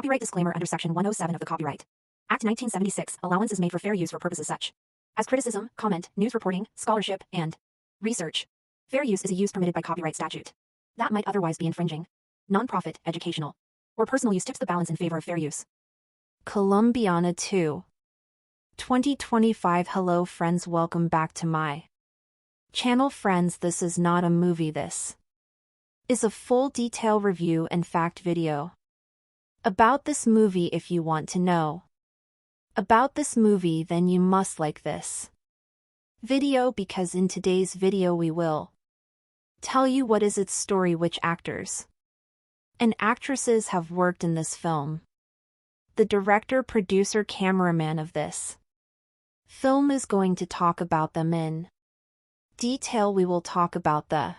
Copyright disclaimer under Section 107 of the Copyright Act 1976, allowance is made for fair use for purposes such as criticism, comment, news reporting, scholarship, and research. Fair use is a use permitted by copyright statute that might otherwise be infringing. Non-profit, educational, or personal use tips the balance in favor of fair use. Colombiana 2. 2025. Hello friends, welcome back to my channel. Friends, this is not a movie, this is a full detail review and fact video about this movie. If you want to know about this movie, then you must like this video, because in today's video we will tell you what is its story, which actors and actresses have worked in this film, the director, producer, cameraman of this film is going to talk about them in detail. We will talk about the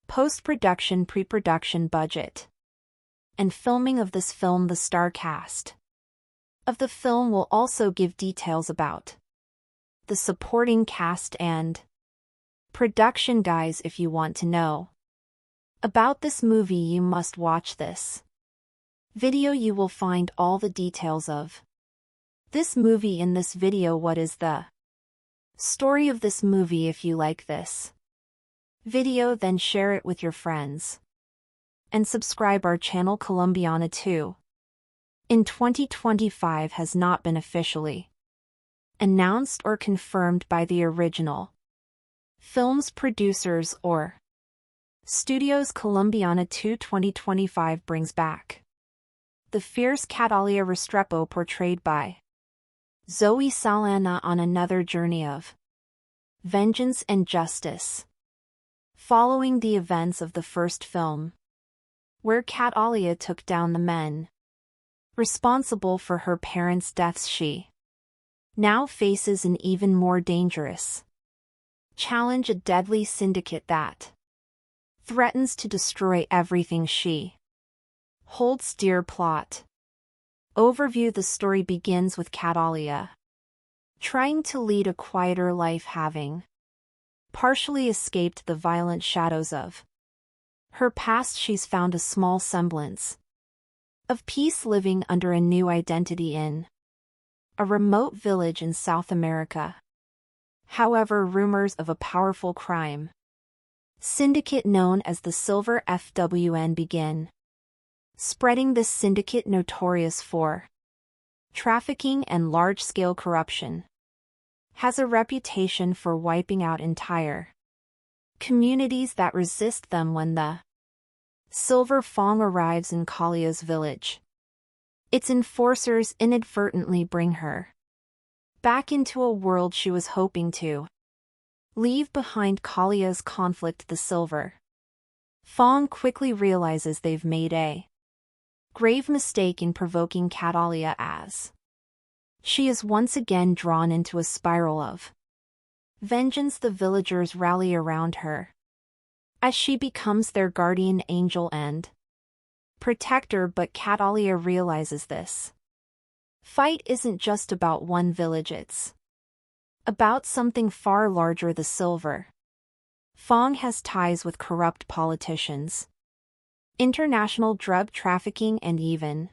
post-production, pre-production budget, and filming of this film. The star cast of the film will also give details about the supporting cast and production. Guys, if you want to know about this movie, you must watch this video. You will find all the details of this movie in this video. What is the story of this movie? If you like this video, then share it with your friends and subscribe our channel. Colombiana 2 in 2025 has not been officially announced or confirmed by the original film's producers or studios. Colombiana 2 2025 brings back the fierce Catalia Restrepo, portrayed by Zoe Saldana, on another journey of vengeance and justice, following the events of the first film, where Catalia took down the men responsible for her parents' deaths. She now faces an even more dangerous challenge, a deadly syndicate that threatens to destroy everything she holds dear. Plot overview. The story begins with Catalia trying to lead a quieter life, having partially escaped the violent shadows of her past. She's found a small semblance of peace, living under a new identity in a remote village in South America. However, rumors of a powerful crime syndicate known as the Silver FWN begin spreading. This syndicate, notorious for trafficking and large-scale corruption, has a reputation for wiping out entire communities that resist them. When the Silver Fang arrives in Kalia's village, its enforcers inadvertently bring her back into a world she was hoping to leave behind. Kalia's conflict. The Silver Fang quickly realizes they've made a grave mistake in provoking Catalia, as she is once again drawn into a spiral of vengeance. The villagers rally around her as she becomes their guardian angel and protector, but Catalia realizes this fight isn't just about one village, it's about something far larger. The Silver Fang has ties with corrupt politicians, international drug trafficking, and even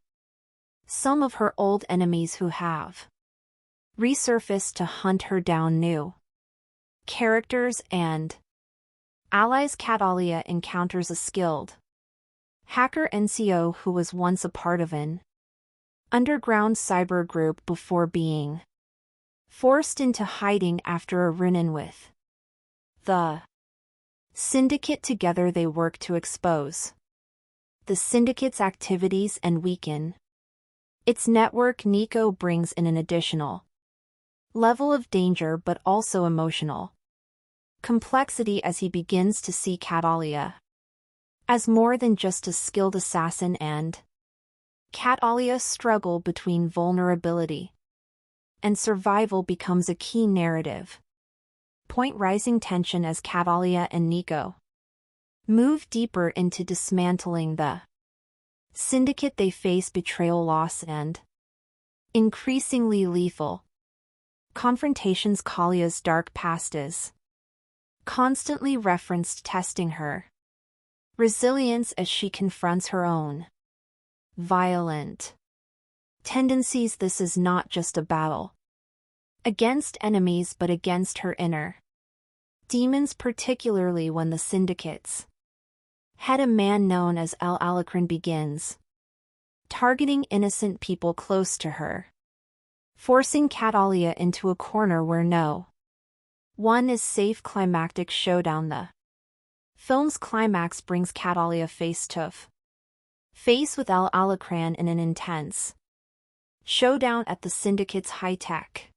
some of her old enemies who have resurfaced to hunt her down. New characters and allies. Catalia encounters a skilled hacker NCO who was once a part of an underground cyber group before being forced into hiding after a run-in with the syndicate. Together they work to expose the syndicate's activities and weaken its network. Nico brings in an additional level of danger, but also emotional complexity, as he begins to see Catalia as more than just a skilled assassin, and Catalia's struggle between vulnerability and survival becomes a key narrative point. Rising tension as Catalia and Nico move deeper into dismantling the syndicate. They face betrayal, loss, and increasingly lethal confrontations. Kalia's dark past is constantly referenced, testing her resilience as she confronts her own violent tendencies. This is not just a battle against enemies but against her inner demons, particularly when the syndicate's head, a man known as El Alacrán, begins targeting innocent people close to her, forcing Catalia into a corner where no one is safe. Climactic showdown. The film's climax brings Catalia face to face with El Alacrán in an intense showdown at the syndicate's high-tech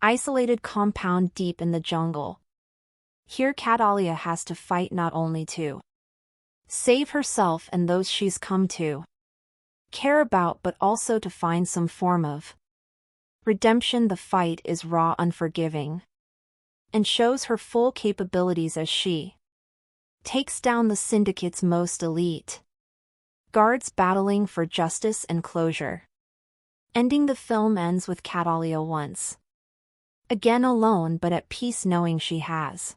isolated compound deep in the jungle. Here Catalia has to fight not only to save herself and those she's come to care about, but also to find some form of redemption. The fight is raw, unforgiving, and shows her full capabilities as she takes down the syndicate's most elite guards, battling for justice and closure. Ending, the film ends with Catalia once again alone but at peace, knowing she has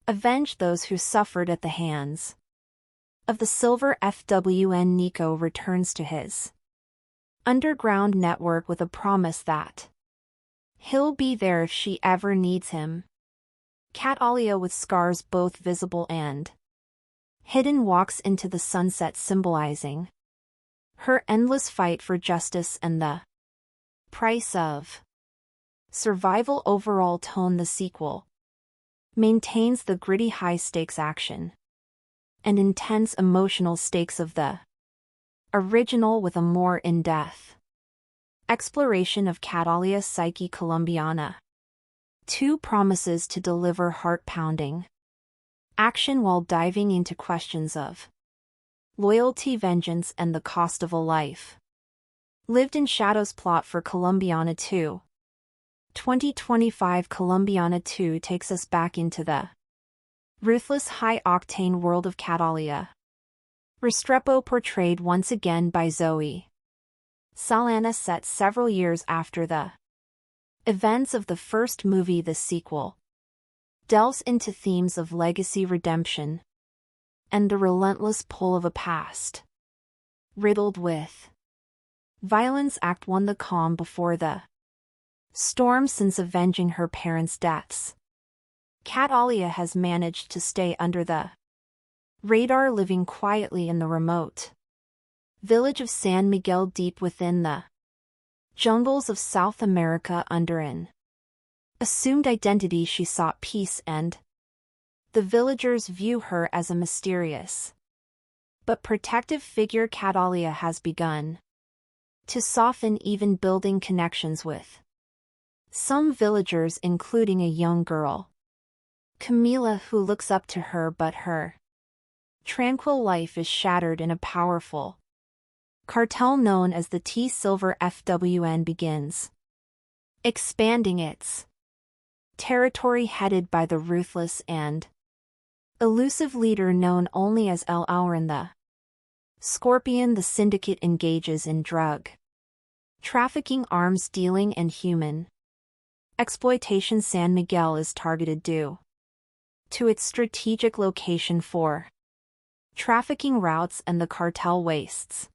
avenged those who suffered at the hands of the Silver FWN. Nico returns to his underground network with a promise that he'll be there if she ever needs him. Catalia, with scars both visible and hidden, walks into the sunset, symbolizing her endless fight for justice and the price of survival. Overall tone: the sequel maintains the gritty high-stakes action and intense emotional stakes of the original, with a more in-depth exploration of Catalia's psyche. Colombiana 2 promises to deliver heart-pounding action while diving into questions of loyalty, vengeance, and the cost of a life lived in shadows. Plot for Colombiana 2. 2025. Colombiana 2 takes us back into the ruthless, high-octane world of Catalia Restrepo, portrayed once again by Zoe Saldana, set several years after the events of the first movie. The sequel delves into themes of legacy, redemption, and the relentless pull of a past riddled with violence. Act 1: the calm before the storm. Since avenging her parents' deaths, Catalia has managed to stay under the radar, living quietly in the remote village of San Miguel, deep within the jungles of South America. Under an assumed identity, she sought peace, and the villagers view her as a mysterious but protective figure. Catalia has begun to soften, even building connections with some villagers, including a young girl, Camila, who looks up to her, but her tranquil life is shattered in a powerful cartel known as the T Silver FWN begins expanding its territory, headed by the ruthless and elusive leader known only as El Alacrán the Scorpion. The syndicate engages in drug trafficking, arms dealing, and human exploitation. San Miguel is targeted due to its strategic location for trafficking routes, and the cartel wastes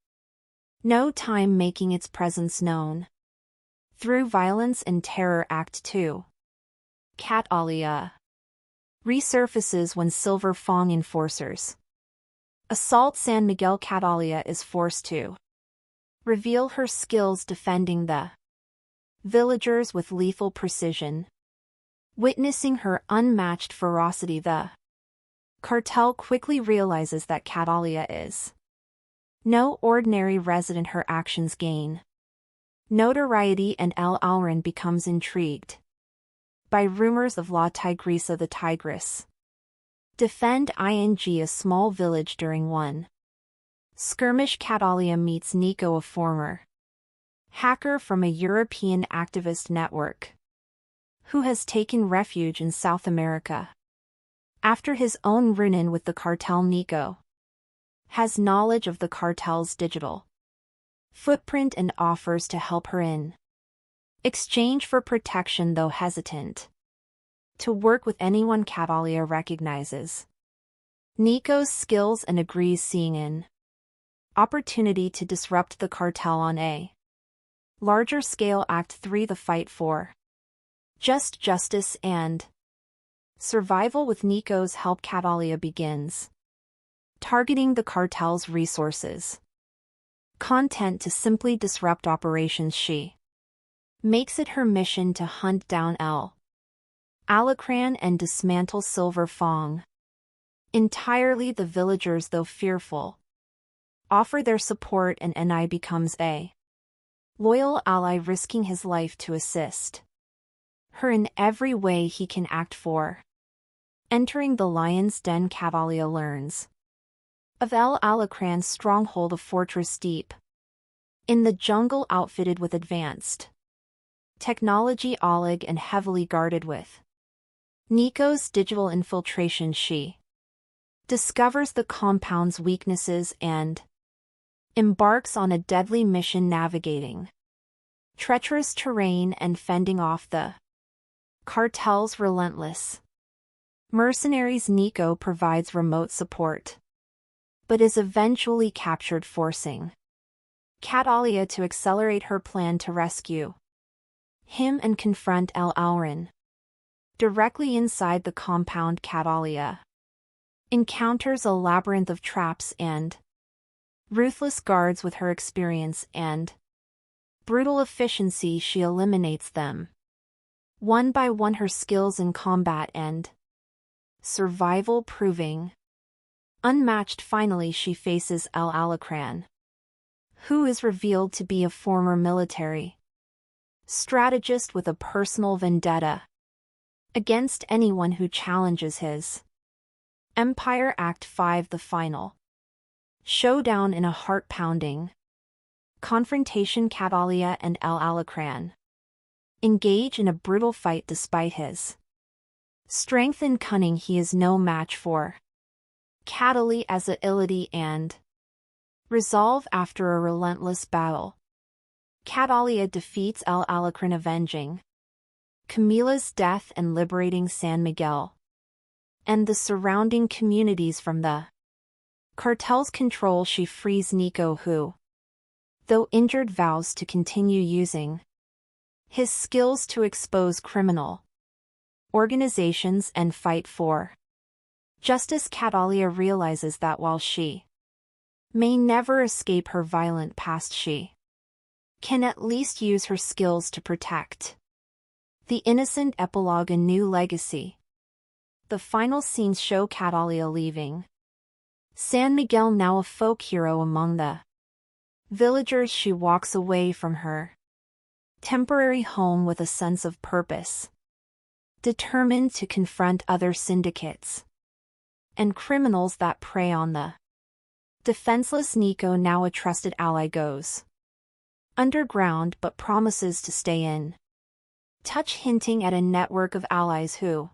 no time making its presence known through violence and terror. Act 2: Catalia resurfaces when Silver Fang enforcers assault San Miguel. Catalia is forced to reveal her skills defending the villagers with lethal precision. Witnessing her unmatched ferocity, the cartel quickly realizes that Catalia is no ordinary resident. Her actions gain notoriety, and El Alacrán becomes intrigued by rumors of La Tigresa, the Tigress defend ing a small village. During one skirmish, Catalia meets Nico, a former hacker from a European activist network who has taken refuge in South America. After his own run-in with the cartel, Nico has knowledge of the cartel's digital footprint and offers to help her in exchange for protection, though hesitant to work with anyone Catalia recognizes Nico's skills and agrees, seeing an opportunity to disrupt the cartel on a Larger scale Act 3 The fight for just justice and survival with Nico's help. Catalia begins targeting the cartel's resources. Content to simply disrupt operations. She makes it her mission to hunt down El Alacran and dismantle Silver Fong. Entirely the villagers, though fearful, offer their support, and Ni becomes a loyal ally, risking his life to assist her in every way he can act for. Entering the lion's den, Catalia learns of El Alacran's stronghold, a fortress deep in the jungle, outfitted with advanced technology, Oleg, and heavily guarded with Nico's digital infiltration. She discovers the compound's weaknesses and embarks on a deadly mission, navigating treacherous terrain and fending off the cartel's relentless mercenaries. Nico provides remote support, but is eventually captured, forcing Catalia to accelerate her plan to rescue him and confront El Alacran. Directly inside the compound, Catalia encounters a labyrinth of traps and ruthless guards. With her experience and brutal efficiency, she eliminates them one by one, her skills in combat and survival proving unmatched. Finally, she faces El Alacran, who is revealed to be a former military strategist with a personal vendetta against anyone who challenges his empire. Act 5 The final showdown in a heart-pounding confrontation. Catalia and El Alacran engage in a brutal fight. Despite his strength and cunning, he is no match for Catalia's agility and resolve. After a relentless battle, Catalia defeats El Alacran, avenging Camila's death and liberating San Miguel and the surrounding communities from the cartel's control. She frees Nico, who, though injured, vows to continue using his skills to expose criminal organizations and fight for justice. Catalia realizes that while she may never escape her violent past, she can at least use her skills to protect the innocent. Epilogue: A new legacy. The final scenes show Catalia leaving San Miguel, now a folk hero among the villagers. She walks away from her temporary home with a sense of purpose, determined to confront other syndicates and criminals that prey on the defenseless. Nico, now a trusted ally, goes underground but promises to stay in touch, hinting at a network of allies who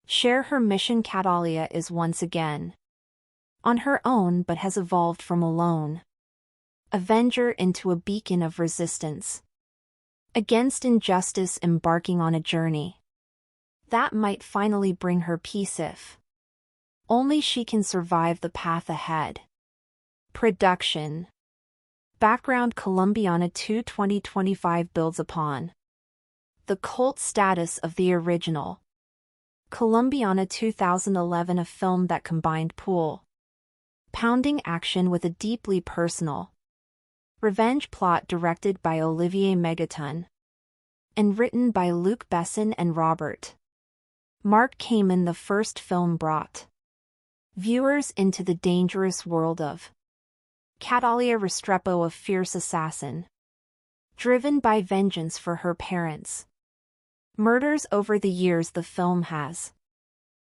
share her mission. Catalia is once again on her own, but has evolved from a lone avenger into a beacon of resistance against injustice, embarking on a journey that might finally bring her peace if only she can survive the path ahead. Production background: Colombiana 2 2025 builds upon the cult status of the original Colombiana 2011, a film that combined pounding action with a deeply personal revenge plot, directed by Olivier Megaton and written by Luc Besson and Robert Mark Kamen. The first film brought viewers into the dangerous world of Catalia Restrepo, a fierce assassin driven by vengeance for her parents' murders. Over the years, the film has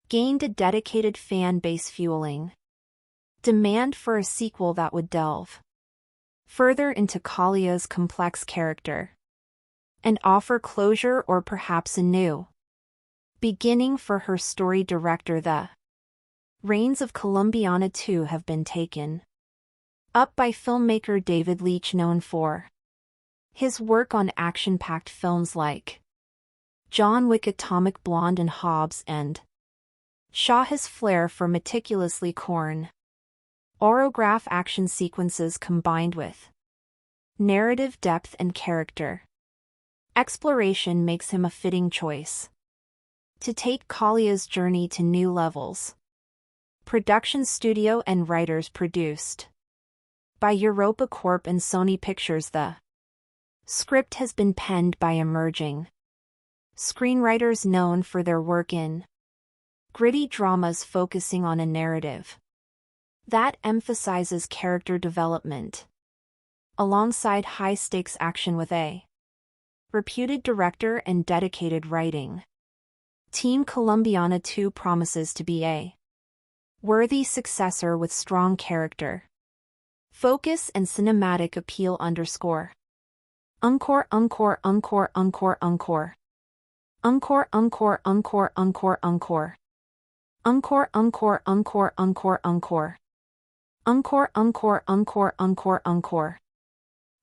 gained a dedicated fan base, fueling demand for a sequel that would delve further into Calia's complex character and offer closure, or perhaps a new beginning for her story. Director: The reins of Colombiana 2 have been taken up by filmmaker David Leitch, known for his work on action-packed films like John Wick, Atomic Blonde, and Hobbs and Shaw. His flair for meticulously choreographed action sequences combined with Narrative depth and character. Exploration makes him a fitting choice to take Kalia's journey to new levels. Production studio and writers produced by Europa Corp and Sony Pictures. The script has been penned by emerging screenwriters known for their work in gritty dramas focusing on a narrative that emphasizes character development, alongside high-stakes action with a reputed director and dedicated writing team. Colombiana 2 promises to be a worthy successor with strong character, focus and cinematic appeal. Encore. Encore, encore, encore, encore, encore. Encore, encore, encore, encore, encore. Encore, encore, encore, encore, encore. Encore, encore, encore, encore, encore.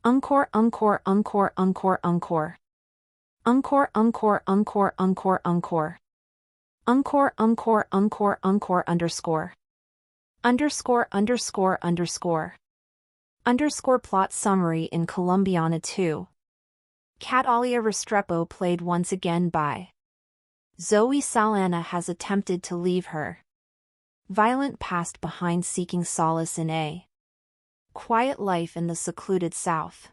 Encore, encore, encore, encore, encore. Encore, encore, encore, encore, encore. Encore, encore, encore, encore, underscore. Underscore, underscore, underscore. Underscore plot summary in Colombiana 2. Catalia Restrepo, played once again by Zoe Saldana, has attempted to leave her violent past behind, seeking solace in a quiet life in the secluded South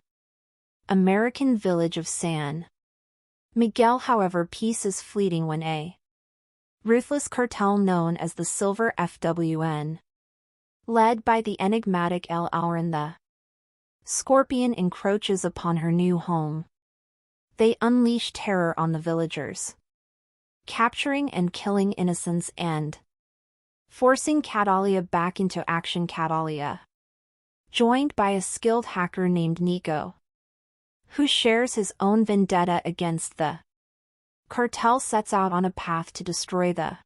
American village of San Miguel. However, peace is fleeting when a ruthless cartel known as the Silver FWN, led by the enigmatic El Auron the Scorpion, encroaches upon her new home. They unleash terror on the villagers, capturing and killing innocents and forcing Catalia back into action. Catalia, joined by a skilled hacker named Nico, who shares his own vendetta against the cartel, sets out on a path to destroy the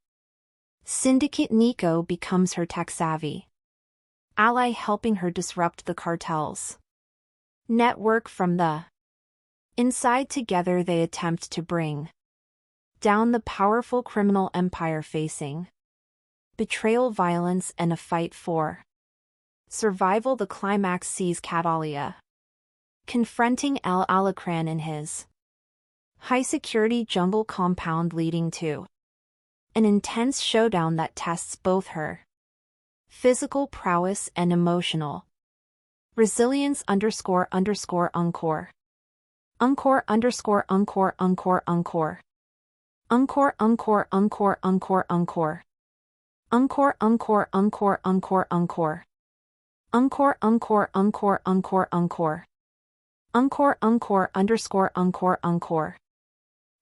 syndicate. Nico becomes her tech-savvy ally, helping her disrupt the cartel's network from the inside. Together they attempt to bring down the powerful criminal empire, facing betrayal, violence, and a fight for survival. The climax sees Catalia confronting El Alacran in his high-security jungle compound, leading to an intense showdown that tests both her physical prowess and emotional resilience. Underscore, underscore, encore. Encore, underscore, encore, encore, encore. Encore, encore, encore, encore, encore. Encore, encore, encore, encore, encore. Encore, encore, encore, encore, encore. Encore, encore, underscore, encore, encore.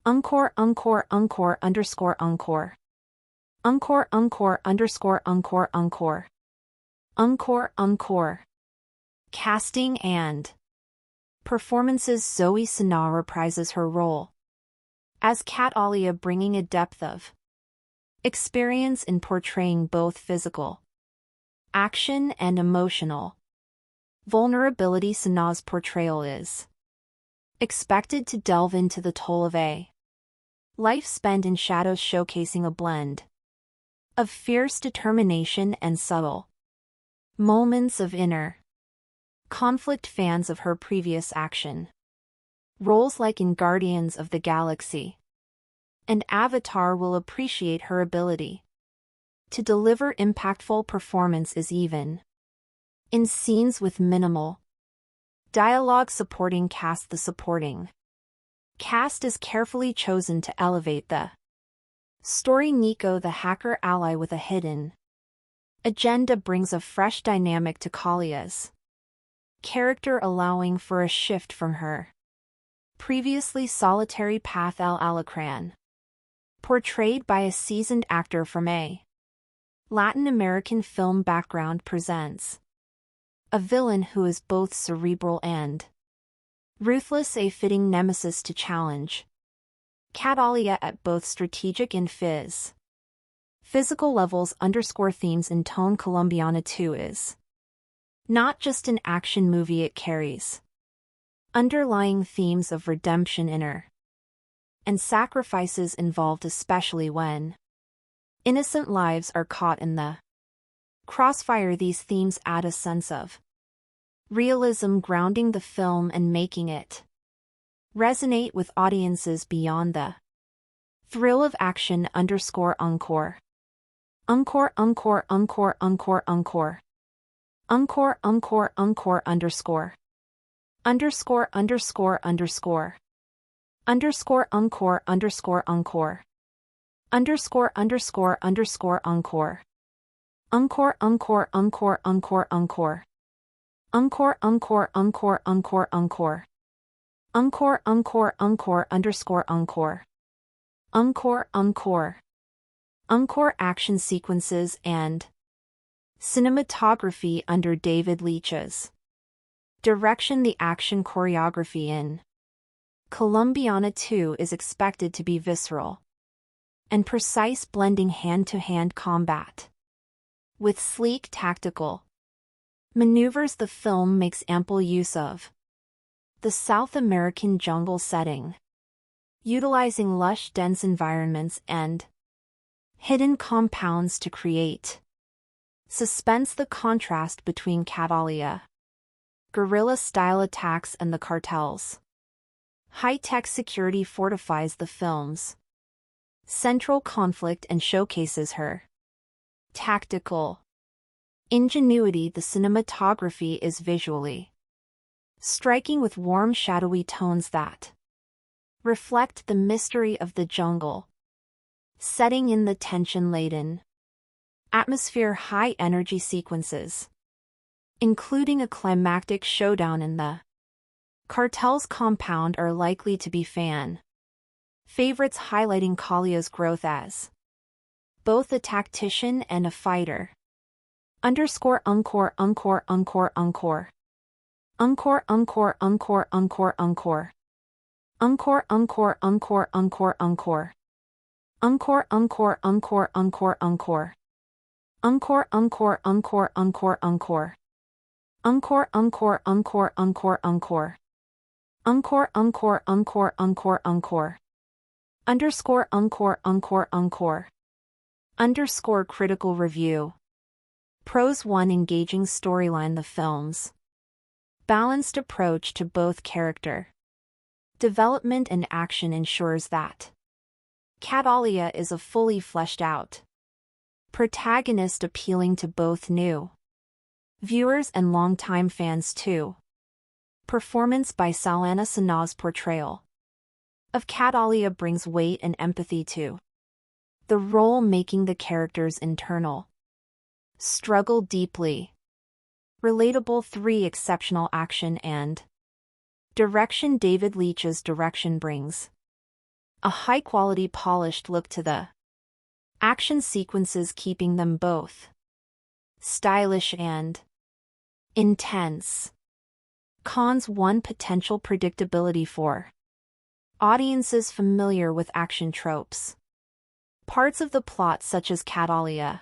Encore, encore, encore, underscore, encore. Encore, encore, underscore, encore, encore. Encore, encore. Casting and performances. Zoe Saldana reprises her role as Catalia, bringing a depth of experience in portraying both physical action and emotional vulnerability. Saldana's portrayal is expected to delve into the toll of a life spent in shadows, showcasing a blend of fierce determination and subtle moments of inner conflict. Fans of her previous action roles, like in Guardians of the Galaxy and Avatar, will appreciate her ability to deliver impactful performances even in scenes with minimal dialogue. Supporting cast. The supporting cast is carefully chosen to elevate the story. Nico, the hacker ally with a hidden agenda, brings a fresh dynamic to Kalia's character, allowing for a shift from her previously solitary path. El Alacran, portrayed by a seasoned actor from a Latin American film background, presents a villain who is both cerebral and ruthless, a fitting nemesis to challenge Catalia at both strategic and physical levels. Underscore themes and tone. Colombiana 2 is not just an action movie, it carries underlying themes of redemption, inner and sacrifices involved, especially when innocent lives are caught in the crossfire. These themes add a sense of Realism grounding the film and making it resonate with audiences beyond the thrill of action _ encore. Encore, encore, encore, encore, encore. Encore, encore, encore underscore. Underscore, underscore, underscore. Underscore, encore, underscore, encore. Underscore, underscore, underscore, encore. Encore, encore, encore, encore, encore. Encore, encore, encore, encore, encore. Encore, encore, encore, underscore, encore. Encore, encore. Encore action sequences and cinematography under David Leitch's direction. The action choreography in Colombiana 2 is expected to be visceral and precise, blending hand-to-hand combat with sleek tactical maneuvers. The film makes ample use of the South American jungle setting, utilizing lush, dense environments and hidden compounds to create suspense. The contrast between Catalia guerrilla-style attacks and the cartel's high-tech security fortifies the film's central conflict and showcases her tactical ingenuity. The cinematography is visually striking, with warm, shadowy tones that reflect the mystery of the jungle setting in the tension-laden atmosphere. High-energy sequences, including a climactic showdown in the cartel's compound, are likely to be fan favorites, highlighting Kalia's growth as both a tactician and a fighter. Underscore, encore, encore, encore, encore. Encore, encore, encore, encore, encore. Encore, encore, encore, encore, encore. Encore, encore, encore, encore, encore. Encore, encore, encore, encore, encore. Encore, encore, encore, encore, encore. Encore, encore, encore, encore, encore. Underscore, encore, encore, encore. Underscore critical review. Pros 1. Engaging storyline. The film's balanced approach to both character development and action ensures that Catalia is a fully fleshed out protagonist, appealing to both new viewers and longtime fans too. Performance by Saldana. Sana's portrayal of Catalia brings weight and empathy to the role, making the character's internal struggle deeply relatable. 3. Exceptional action and direction. David Leitch's direction brings a high-quality, polished look to the action sequences, keeping them both stylish and intense. Cons 1. Potential predictability for audiences familiar with action tropes. Parts of the plot, such as Catalia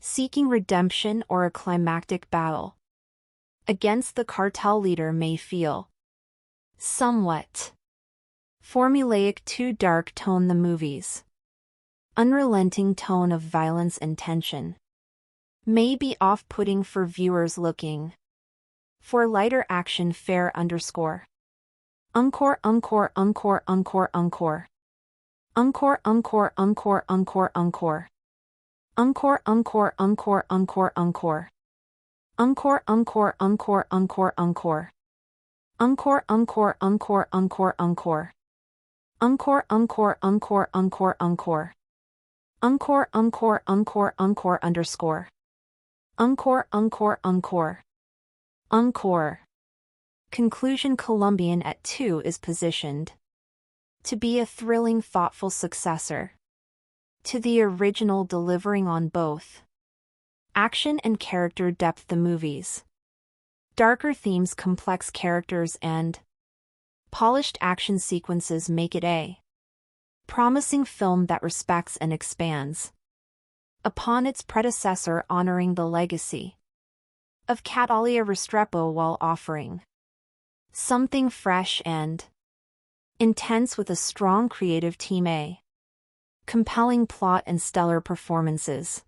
seeking redemption or a climactic battle against the cartel leader, may feel somewhat formulaic. 2. Dark tone. The movie's unrelenting tone of violence and tension may be off-putting for viewers looking for lighter action. Fair. Underscore. Encore, encore, encore, encore, encore. Encore, encore, encore, encore, encore. Encore, encore, encore, encore, encore. Encore, encore, encore, encore, encore. Encore, encore, encore, encore, encore. Encore, encore, encore, encore, encore. Encore, encore, encore, encore, underscore. Encore, encore, encore. Encore. Conclusion. Colombian at 2 is positioned to be a thrilling, thoughtful successor to the original, delivering on both action and character depth. The movie's darker themes, complex characters, and polished action sequences make it a promising film that respects and expands upon its predecessor, honoring the legacy of Catalia Restrepo while offering something fresh and intense with a strong creative team, a compelling plot, and stellar performances.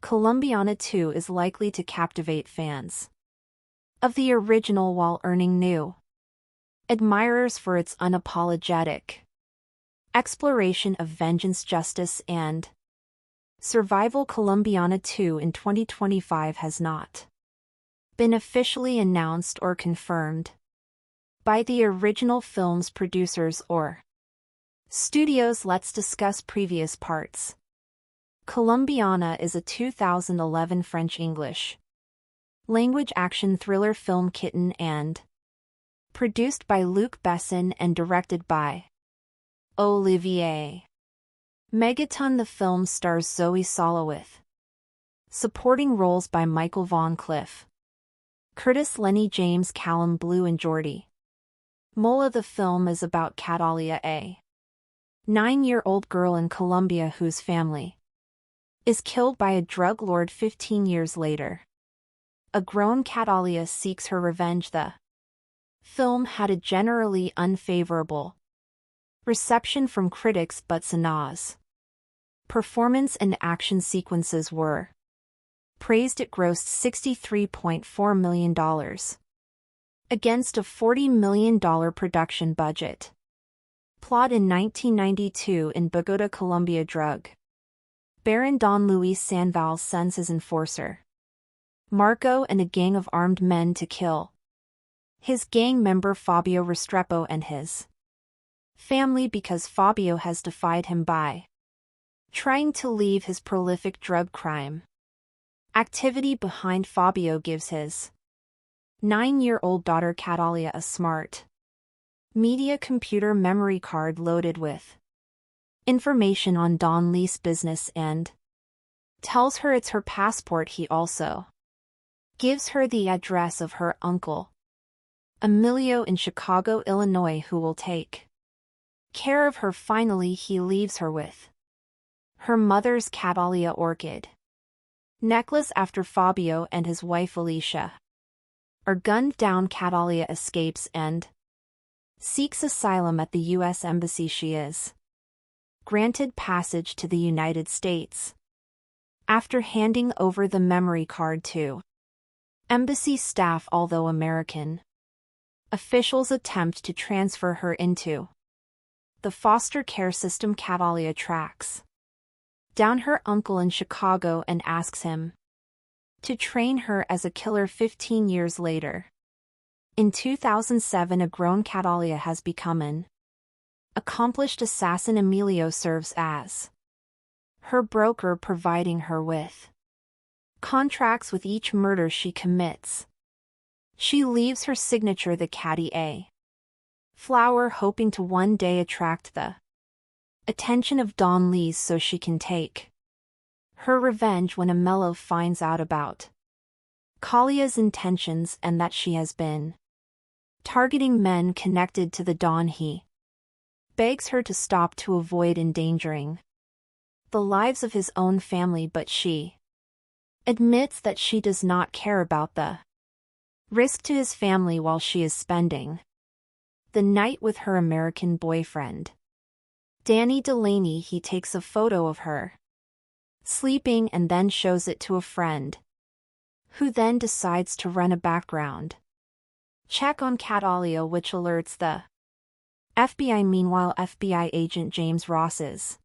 Colombiana 2 is likely to captivate fans of the original while earning new admirers for its unapologetic exploration of vengeance, justice, and survival. Colombiana 2 in 2025 has not been officially announced or confirmed by the original film's producers or studios. Let's discuss previous parts. Colombiana is a 2011 French-English language action thriller film kitten and produced by Luc Besson and directed by Olivier Megaton. The film stars Zoe Saldana with supporting roles by Michael Von Cliff, Curtis, Lenny James, Callum Blue, and Jordi Mola. The film is about Catalia, a 9-year-old girl in Colombia whose family is killed by a drug lord 15 years later. A grown Catalia seeks her revenge. The film had a generally unfavorable reception from critics, but Sanaa's performance and action sequences were praised. It grossed $63.4 million against a $40 million production budget. Plot: in 1992 in Bogota, Colombia, drug baron Don Luis Sandoval sends his enforcer Marco and a gang of armed men to kill his gang member Fabio Restrepo and his family because Fabio has defied him by trying to leave his prolific drug crime activity behind. Fabio gives his 9-year-old daughter Catalia a smart media computer memory card loaded with information on Don Luis' business and tells her it's her passport. He also gives her the address of her uncle Emilio in Chicago, Illinois, who will take care of her. Finally, he leaves her with her mother's Catalia orchid necklace after Fabio and his wife Alicia are gunned down. Catalia escapes and seeks asylum at the U.S. Embassy. She is granted passage to the United States after handing over the memory card to embassy staff. Although American officials attempt to transfer her into the foster care system, Catalia tracks down her uncle in Chicago and asks him to train her as a killer. 15 years later, in 2007, a grown Catalia has become an accomplished assassin. Emilio serves as her broker, providing her with contracts with each murder she commits. She leaves her signature, the Catty A flower, hoping to one day attract the attention of Don Luis so she can take her revenge. When Emilio finds out about Calia's intentions and that she has been targeting men connected to the Don, he begs her to stop to avoid endangering the lives of his own family, but she admits that she does not care about the risk to his family while she is spending the night with her American boyfriend Danny Delaney. He takes a photo of her sleeping and then shows it to a friend, who then decides to run a background check on Catalia, which alerts the FBI. Meanwhile, FBI agent James Ross is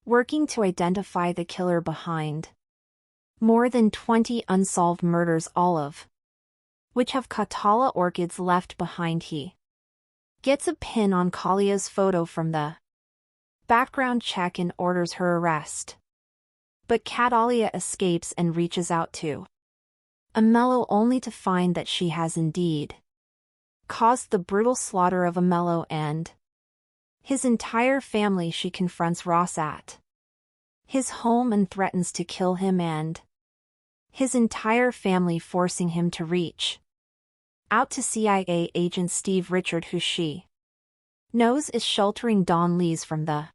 working to identify the killer behind more than 20 unsolved murders, all of which have Catalia orchids left behind. He gets a pin on Calia's photo from the background check and orders her arrest. But Catalia escapes and reaches out to Emilio, only to find that she has indeed caused the brutal slaughter of Emilio and his entire family. She confronts Ross at his home and threatens to kill him and his entire family, forcing him to reach out to CIA agent Steve Richard, who she knows is sheltering Don Luis from the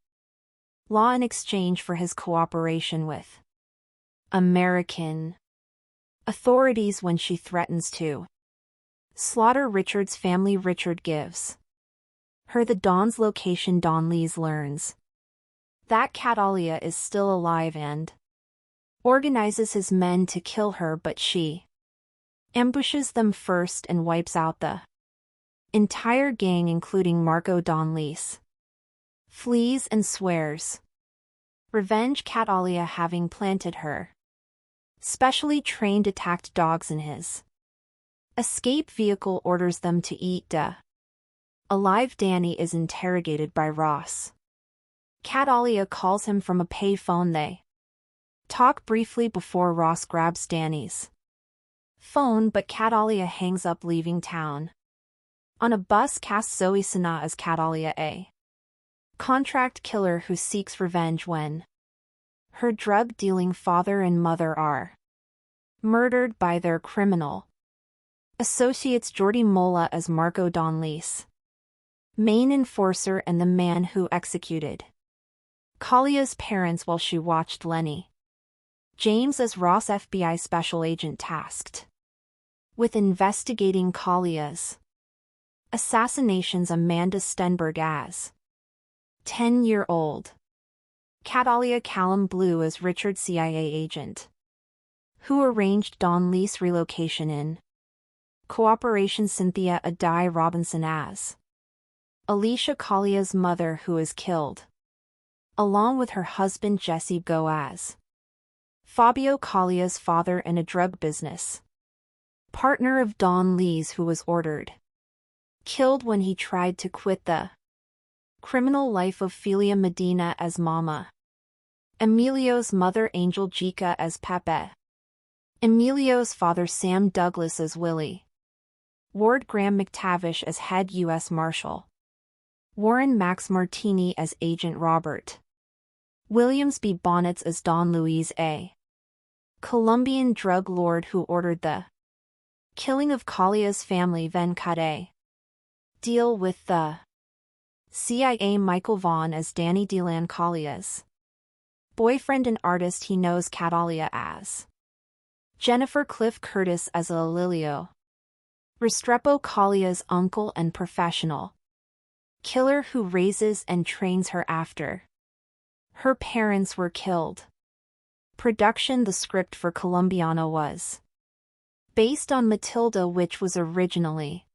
law in exchange for his cooperation with American authorities. When she threatens to slaughter Richard's family, Richard gives her the Don's location. Don Luis learns that Catalia is still alive and organizes his men to kill her, but she ambushes them first and wipes out the entire gang including Marco Don Lees. Flees and swears revenge Catalia having planted her specially trained attacked dogs in his escape vehicle, orders them to eat alive. Danny is interrogated by Ross. Catalia calls him from a payphone. They talk briefly before Ross grabs Danny's phone, but Catalia hangs up, leaving town. On a bus, casts Zoe Saldana as Catalia, a contract killer who seeks revenge when her drug-dealing father and mother are murdered by their criminal associates. Jordi Mola as Marco Don Lees, main enforcer and the man who executed Kalia's parents while she watched Lenny. James as Ross, FBI special agent tasked with investigating Kalia's assassinations. Amanda Stenberg as 10-year-old Catalia. Callum Blue as Richard, CIA agent who arranged Don Lees' relocation in cooperation. Cynthia Adai Robinson as Alicia, Kalia's mother, who is killed along with her husband Jesse Go as Fabio, Kalia's father and a drug business partner of Don Lees, who was ordered killed when he tried to quit the criminal life of Felia Medina as Mama. Emilio's mother Angel Jica as Pepe. Emilio's father Sam Douglas as Willie. Ward Graham McTavish as head U.S. Marshal. Warren Max Martini as Agent Robert. Williams B. Bonnets as Don Luis, a Colombian drug lord who ordered the killing of Kalia's family. Venkat A. Deal with the CIA. Michael Vaughn as Danny Delan, Kalia's boyfriend and artist. He knows Catalia as Jennifer. Cliff Curtis as Lilio Restrepo, Kalia's uncle and professional killer who raises and trains her after her parents were killed. Production. The script for Colombiana was based on Matilda, which was originally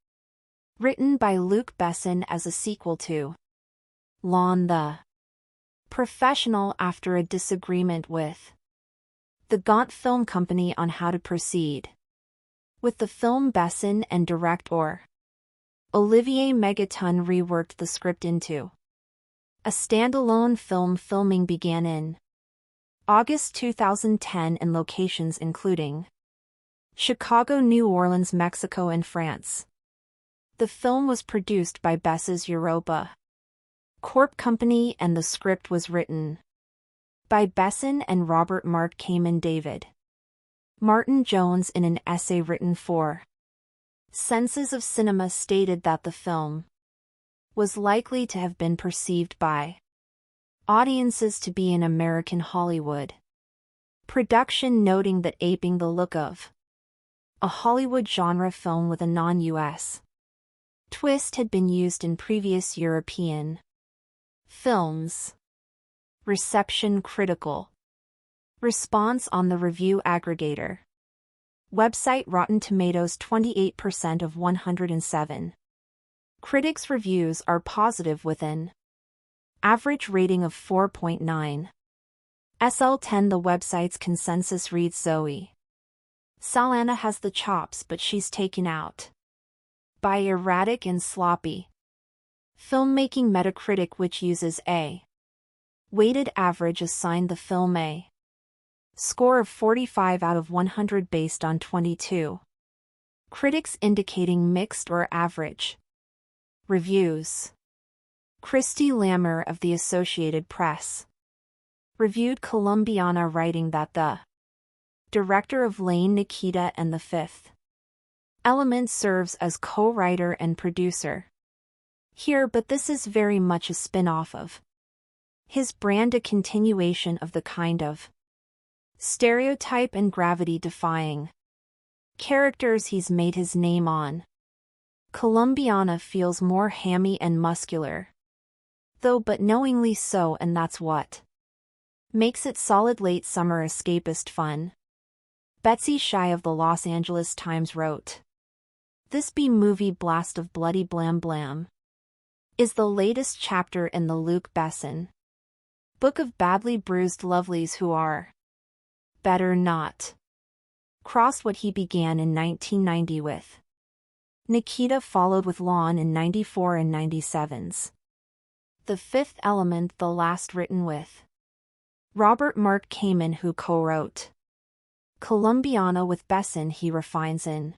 written by Luc Besson as a sequel to Lon the Professional after a disagreement with the Gaunt Film Company on how to proceed with the film. Besson and director Olivier Megaton reworked the script into a standalone film. Filming began in August 2010 in locations including Chicago, New Orleans, Mexico and France. The film was produced by Bess's Europa Corp Company and the script was written by Besson and Robert Mark Kamen. David Martin Jones, in an essay written for Senses of Cinema, stated that the film was likely to have been perceived by audiences to be an American Hollywood production, noting that aping the look of a Hollywood genre film with a non-US twist had been used in previous European films. Reception. Critical response on the review aggregator website Rotten Tomatoes 28% of 107. Critics' reviews are positive with an average rating of 4.9. SL10. The website's consensus reads Zoe Saldana has the chops, but she's taken out by erratic and sloppy filmmaking. Metacritic, which uses a weighted average, assigned the film a score of 45 out of 100 based on 22 critics indicating mixed or average reviews. Christy Lammer of the Associated Press reviewed Colombiana, writing that the director of Lane, Nikita and the Fifth Element serves as co-writer and producer here, but this is very much a spin-off of his brand, a continuation of the kind of stereotype and gravity-defying characters he's made his name on. Colombiana feels more hammy and muscular, though, but knowingly so, and that's what makes it solid late summer escapist fun. Betsy Shy of the Los Angeles Times wrote, "This B-movie blast of bloody blam blam is the latest chapter in the Luc Besson book of badly bruised lovelies who are better not." Crossed what he began in 1990 with Nikita, followed with Lawn in 94 and 97's The Fifth Element, the last written with Robert Mark Kamen, who co-wrote Colombiana with Besson. He refines in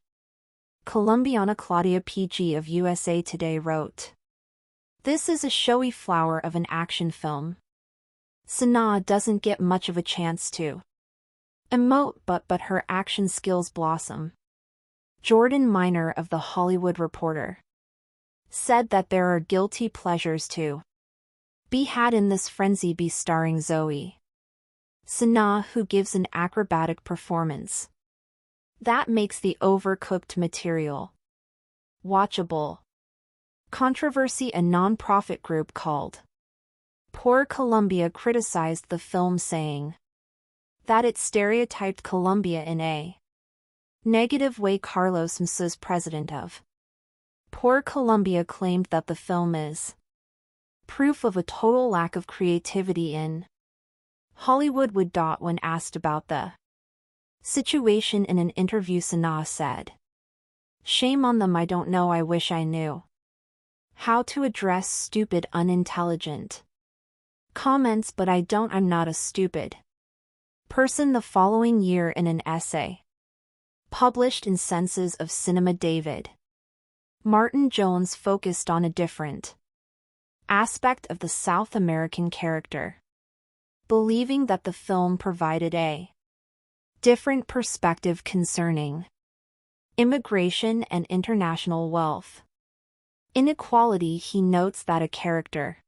Colombiana. Claudia PG of USA Today wrote, "This is a showy flower of an action film. Sanaa doesn't get much of a chance to emote, but her action skills blossom." Jordan Miner of The Hollywood Reporter said that there are guilty pleasures to be had in this frenzy be starring Zoe Saldana, who gives an acrobatic performance that makes the overcooked material watchable. Controversy. A non-profit group called Poor Colombia criticized the film, saying that it stereotyped Colombia in a negative way. Carlos Msuz, president of Poor Colombia, claimed that the film is proof of a total lack of creativity in Hollywood. When asked about the situation in an interview, Sanaa said, "Shame on them. I don't know. I wish I knew how to address stupid, unintelligent comments, but I don't. I'm not a stupid person." The following year, in an essay published in Senses of Cinema, David Martin Jones focused on a different aspect of the South American character, believing that the film provided a different perspective concerning immigration and international wealth inequality. He notes that a character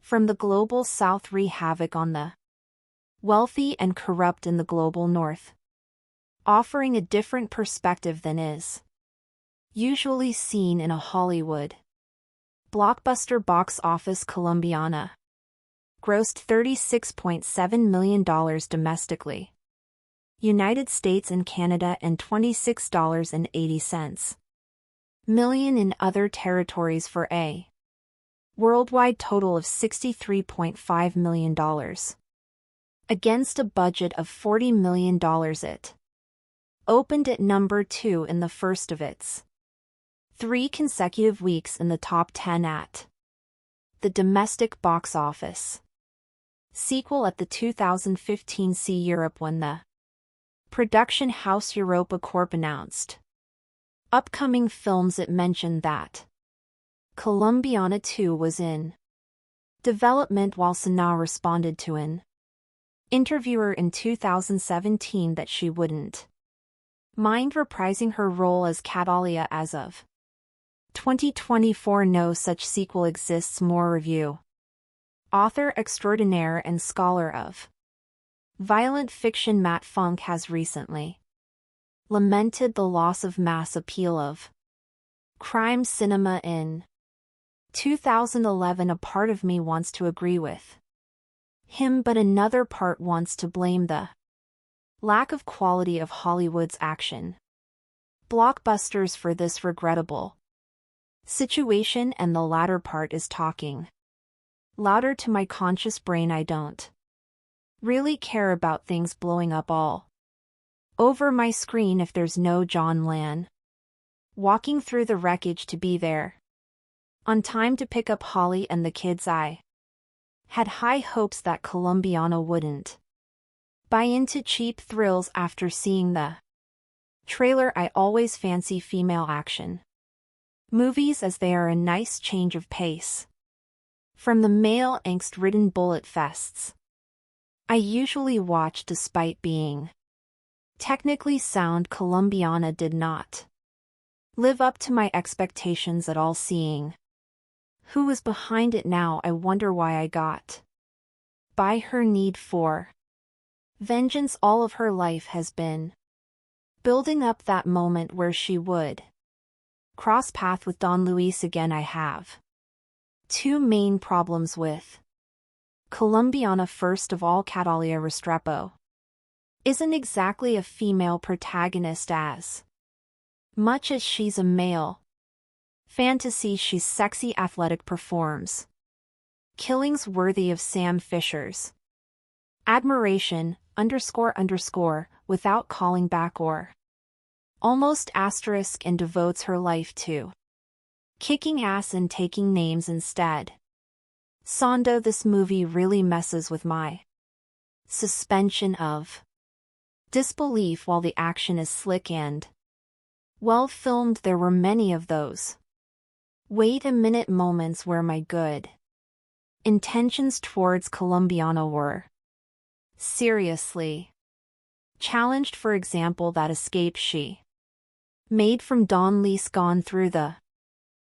from the global South wreak havoc on the wealthy and corrupt in the global North, offering a different perspective than is usually seen in a Hollywood blockbuster. Box office. Colombiana grossed $36.7 million domestically, United States and Canada, and $26.80 million in other territories, for a worldwide total of $63.5 million. Against a budget of $40 million, it opened at number 2 in the first of its 3 consecutive weeks in the top 10 at the domestic box office. Sequel. At the 2015 See Europe, when the production house Europa Corp announced upcoming films, it mentioned that Colombiana 2 was in development, while Sanaa responded to an interviewer in 2017 that she wouldn't mind reprising her role as Catalia as of 2024. No such sequel exists. More review. Author extraordinaire and scholar of violent fiction Matt Funk has recently lamented the loss of mass appeal of crime cinema in 2011. A part of me wants to agree with him, but another part wants to blame the lack of quality of Hollywood's action blockbusters for this regrettable situation, and the latter part is talking louder to my conscious brain. I don't really care about things blowing up all over my screen if there's no John Lan walking through the wreckage to be there on time to pick up Holly and the kids. I had high hopes that Colombiana wouldn't buy into cheap thrills after seeing the trailer. I always fancy female action movies, as they are a nice change of pace from the male angst-ridden bullet fests I usually watch. Despite being technically sound, Colombiana did not live up to my expectations at all. Seeing who was behind it now, I wonder why I got by her need for vengeance. All of her life has been building up that moment where she would cross path with Don Luis again. I have 2 main problems with Colombiana. First of all, Catalia Restrepo isn't exactly a female protagonist as much as she's a male. Fantasy she's sexy athletic performs. Killings worthy of Sam Fisher's admiration, __, without calling back or almost asterisk, and devotes her life to kicking ass and taking names instead. Sondo, this movie really messes with my suspension of disbelief. While the action is slick and well filmed, there were many of those wait a minute moments where my good intentions towards Colombiana were seriously challenged. For example, that escape she made from Don Lease gone through the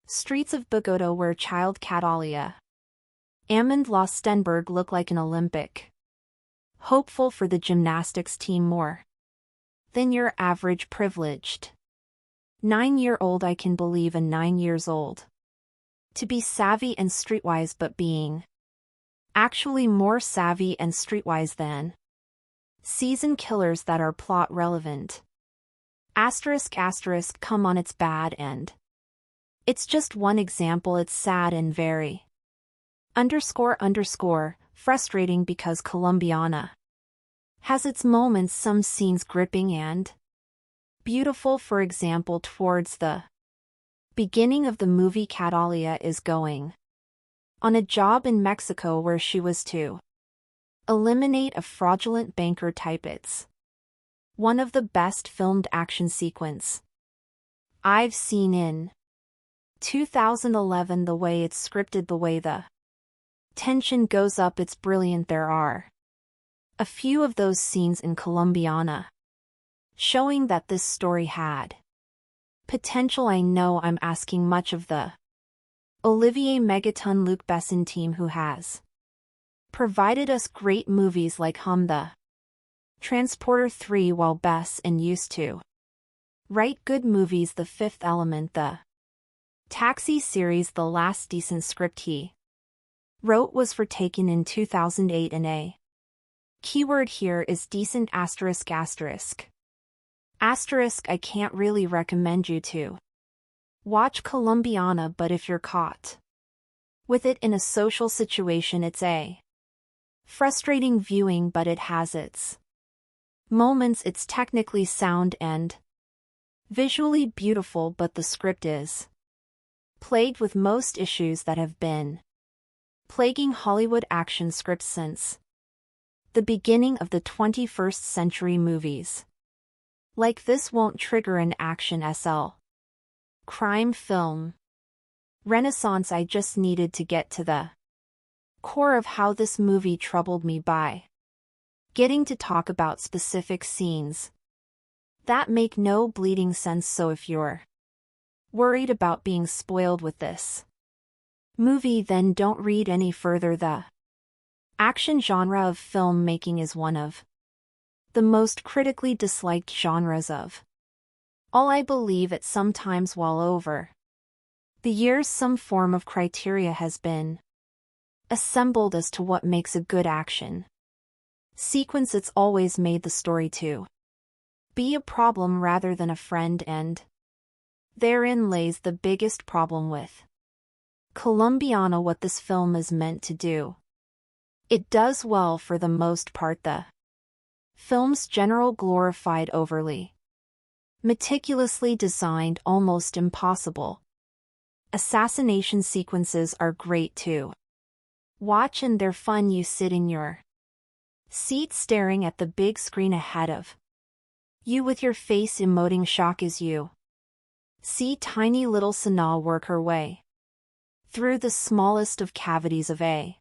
streets of Bogota, where child Catalia Amand Lostenberg looked like an Olympic hopeful for the gymnastics team, more than your average privileged 9-year-old. I can believe a 9 years old to be savvy and streetwise, but being actually more savvy and streetwise than seasoned killers that are plot relevant. Asterisk, come on, it's bad, and it's just one example. It's sad and very __, frustrating because Colombiana has its moments, some scenes gripping and beautiful. For example, towards the beginning of the movie, Catalia is going on a job in Mexico where she was to eliminate a fraudulent banker type. It's one of the best filmed action sequence I've seen in 2011. The way it's scripted, the way the tension goes up, it's brilliant. There are a few of those scenes in Colombiana showing that this story had potential. I know I'm asking much of the Olivier Megaton Luc Besson team, who has provided us great movies like Hum the Transporter 3, while Bess and used to write good movies. The Fifth Element, the Taxi series, the last decent script he wrote was for Taken in 2008, and a keyword here is decent ****. I can't really recommend you to watch Colombiana, but if you're caught with it in a social situation, it's a frustrating viewing, but it has its moments. It's technically sound and visually beautiful, but the script is plagued with most issues that have been plaguing Hollywood action scripts since the beginning of the 21st century. Movies like this won't trigger an action SL crime film renaissance. I just needed to get to the core of how this movie troubled me by getting to talk about specific scenes that make no bleeding sense. So if you're worried about being spoiled with this movie, then don't read any further. The action genre of filmmaking is one of the most critically disliked genres of all. I believe it sometimes, while over the years some form of criteria has been assembled as to what makes a good action sequence, it's always made the story to be a problem rather than a friend, and therein lays the biggest problem with Colombiana. What this film is meant to do, it does well for the most part. The film's general glorified, overly meticulously designed, almost impossible assassination sequences are great to watch, and they're fun. You sit in your seat staring at the big screen ahead of you with your face emoting shock as you see tiny little Sanaa work her way through the smallest of cavities of a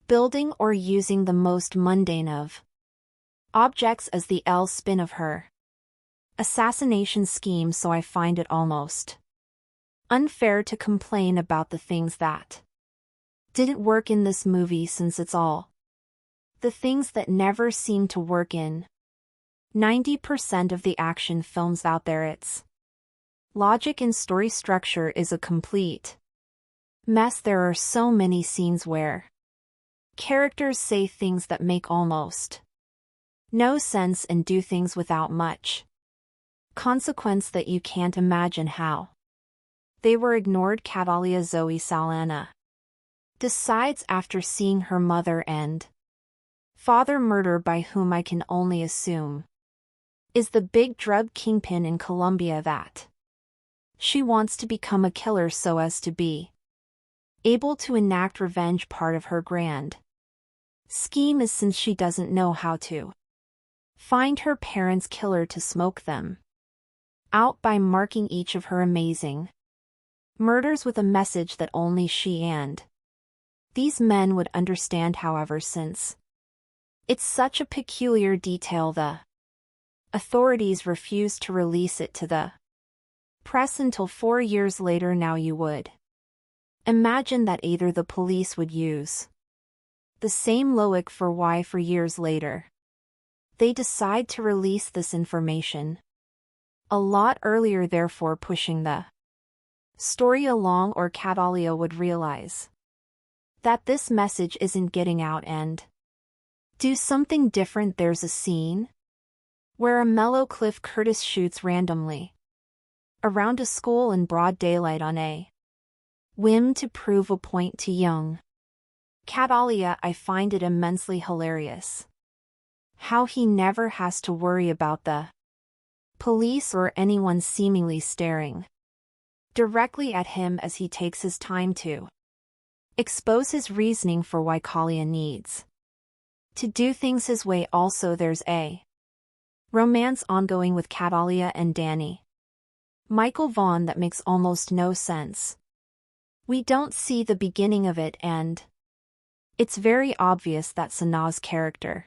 building, or using the most mundane of objects as the L spin of her assassination scheme. So I find it almost unfair to complain about the things that didn't work in this movie, since it's all the things that never seem to work in 90% of the action films out there. Its logic and story structure is a complete mess. There are so many scenes where characters say things that make almost no sense and do things without much consequence that you can't imagine how. They were ignored. Catalia Zoe Saldana decides after seeing her mother and father murdered by whom I can only assume is the big drug kingpin in Colombia that she wants to become a killer so as to be able to enact revenge. Part of her grand scheme is since she doesn't know how to find her parents' killer to smoke them out by marking each of her amazing murders with a message that only she and these men would understand. However, since it's such a peculiar detail, the authorities refused to release it to the press until 4 years later. Now you would imagine that either the police would use the same logic for why 4 years later they decide to release this information a lot earlier, therefore pushing the story along, or Catalia would realize that this message isn't getting out and do something different. There's a scene where a mellow Cliff Curtis shoots randomly around a school in broad daylight on a whim to prove a point to young Catalia. I find it immensely hilarious how he never has to worry about the police or anyone seemingly staring directly at him as he takes his time to expose his reasoning for why Kalia needs to do things his way. Also, there's a romance ongoing with Catalia and Danny Michael Vaughn that makes almost no sense. We don't see the beginning of it, and it's very obvious that Sanaa's character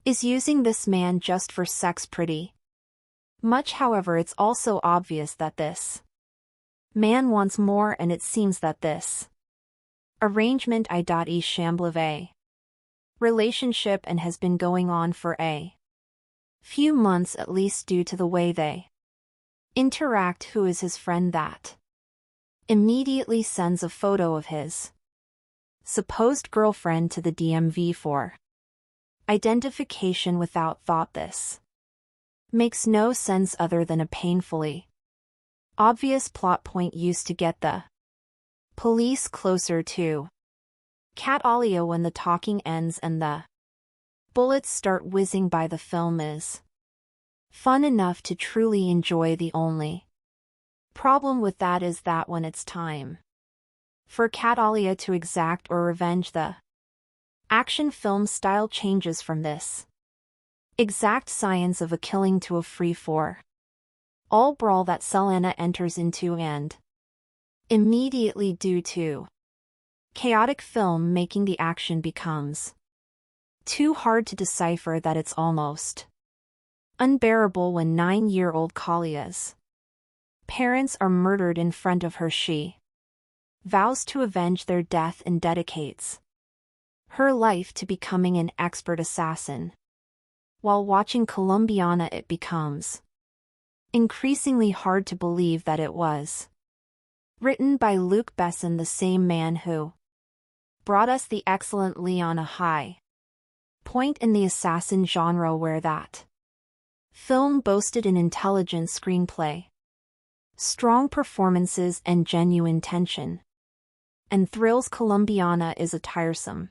is using this man just for sex pretty much. However, it's also obvious that this man wants more, and it seems that this arrangement is shambolic a relationship and has been going on for a few months at least, due to the way they interact. Who is his friend that immediately sends a photo of his supposed girlfriend to the DMV for identification without thought? This makes no sense other than a painfully obvious plot point used to get the police closer to Catalia. When the talking ends and the bullets start whizzing by, the film is fun enough to truly enjoy. The only problem with that is that when it's time for Catalia to exact or revenge, the action film style changes from this exact science of a killing to a free-for-all brawl that Saldana enters into, and immediately, due to chaotic film making, the action becomes too hard to decipher that it's almost unbearable when 9-year-old Kalia's parents are murdered in front of her. She vows to avenge their death and dedicates her life to becoming an expert assassin. While watching Colombiana, it becomes increasingly hard to believe that it was written by Luc Besson, the same man who brought us the excellent Leon, a high point in the assassin genre where that film boasted an intelligent screenplay, strong performances and genuine tension and thrills. Colombiana is a tiresome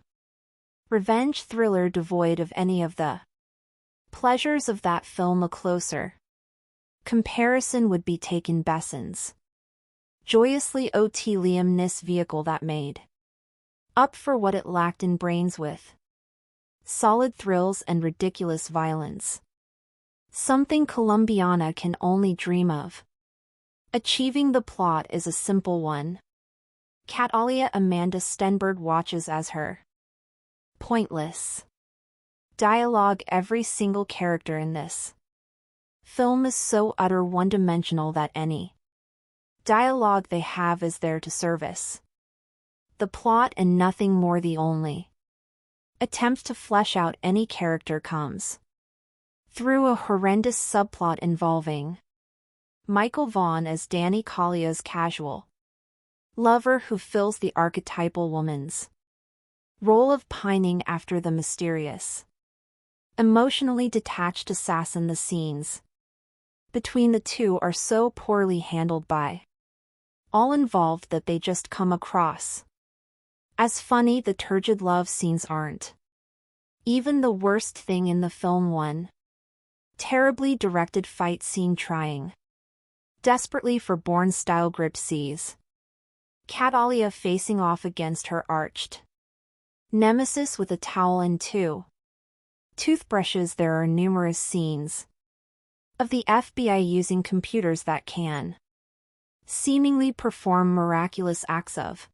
revenge thriller devoid of any of the pleasures of that film. A closer comparison would be taken Besson's joyously Liam vehicle that made up for what it lacked in brains, with solid thrills and ridiculous violence, something Colombiana can only dream of. Achieving the plot is a simple one. Catalia Amanda Stenberg watches as her pointless dialogue. Every single character in this film is so utter one-dimensional that any dialogue they have is there to service the plot and nothing more. The only attempt to flesh out any character comes through a horrendous subplot involving Michael Vaughn as Danny Kalia's casual lover who fills the archetypal woman's role of pining after the mysterious emotionally detached assassin. The scenes between the two are so poorly handled by all involved that they just come across as funny. The turgid love scenes aren't even the worst thing in the film. One terribly directed fight scene trying desperately for Bourne-style grip sees Catalia facing off against her arched nemesis with a towel and two toothbrushes. There are numerous scenes of the FBI using computers that can seemingly perform miraculous acts of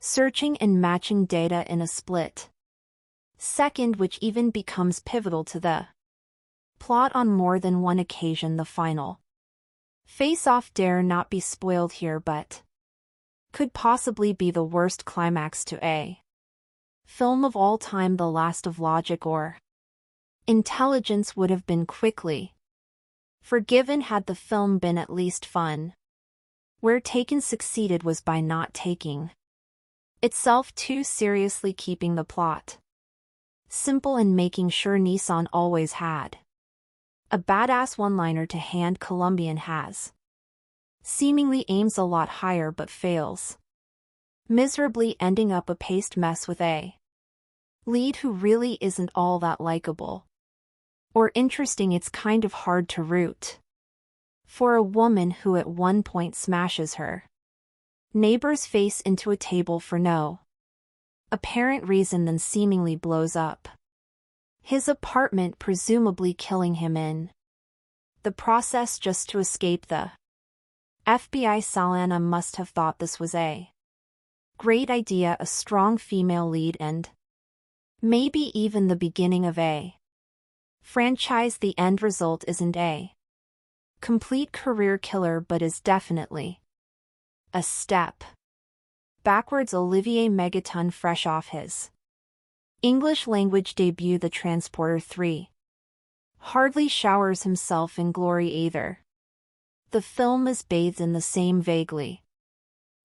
searching and matching data in a split second, which even becomes pivotal to the plot on more than one occasion. The final face-off dare not be spoiled here, but could possibly be the worst climax to a film of all time. The last of logic or intelligence would have been quickly forgiven had the film been at least fun. Where Taken succeeded was by not taking itself too seriously, keeping the plot simple and making sure Nissan always had a badass one-liner to hand. Colombian has seemingly aims a lot higher but fails miserably, ending up a paste mess with a lead who really isn't all that likable or interesting. It's kind of hard to root for a woman who at one point smashes her neighbor's face into a table for no apparent reason, then seemingly blows up his apartment, presumably killing him in the process just to escape the FBI. Saldana must have thought this was a great idea, a strong female lead, and maybe even the beginning of a franchise. The end result isn't a complete career killer, but is definitely a step backwards. Olivier Megaton, fresh off his English language debut The Transporter 3, hardly showers himself in glory either. The film is bathed in the same vaguely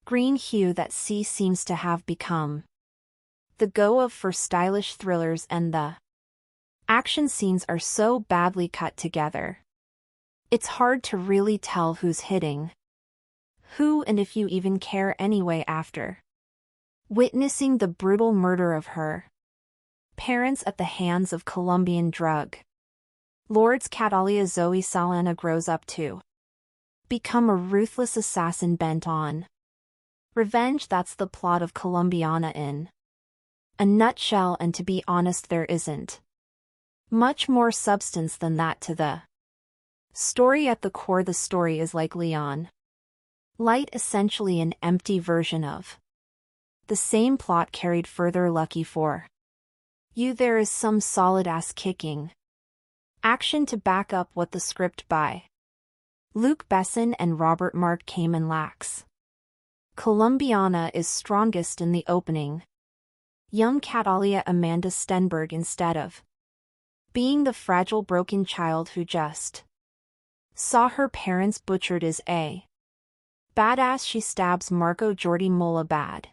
green hue that C seems to have become the go-of for stylish thrillers, and the action scenes are so badly cut together it's hard to really tell who's hitting who, and if you even care anyway after witnessing the brutal murder of her parents at the hands of Colombian drug lords. Catalia Zoe Saldana grows up to become a ruthless assassin bent on revenge. That's the plot of Colombiana in a nutshell, and to be honest, there isn't much more substance than that to the story. At the core, the story is like Leon Light, essentially an empty version of the same plot carried further. Lucky for you, there is some solid ass-kicking action to back up what the script by Luc Besson and Robert Mark Kamen lacks. Colombiana is strongest in the opening. Young Catalia Amanda Stenberg, instead of being the fragile broken child who just saw her parents butchered, is a badass. She stabs Marco Jordi Mola bad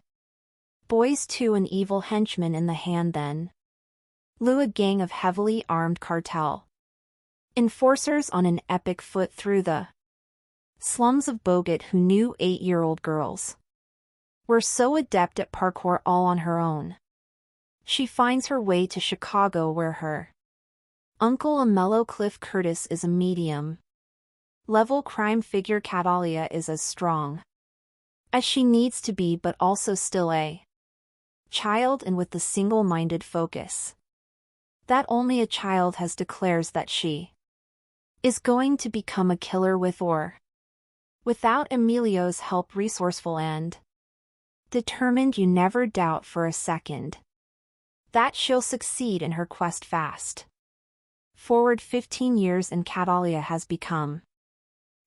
boys to an evil henchman in the hand, then Lou a gang of heavily armed cartel enforcers on an epic foot through the slums of Bogot, who knew 8-year-old girls were so adept at parkour all on her own. She finds her way to Chicago, where her uncle, a mellow Cliff Curtis, is a medium level crime figure. Catalia is as strong as she needs to be, but also still a child, and with the single-minded focus that only a child has, declares that she is going to become a killer with or without Emilio's help. Resourceful and determined, you never doubt for a second that she'll succeed in her quest. Fast forward 15 years and Catalia has become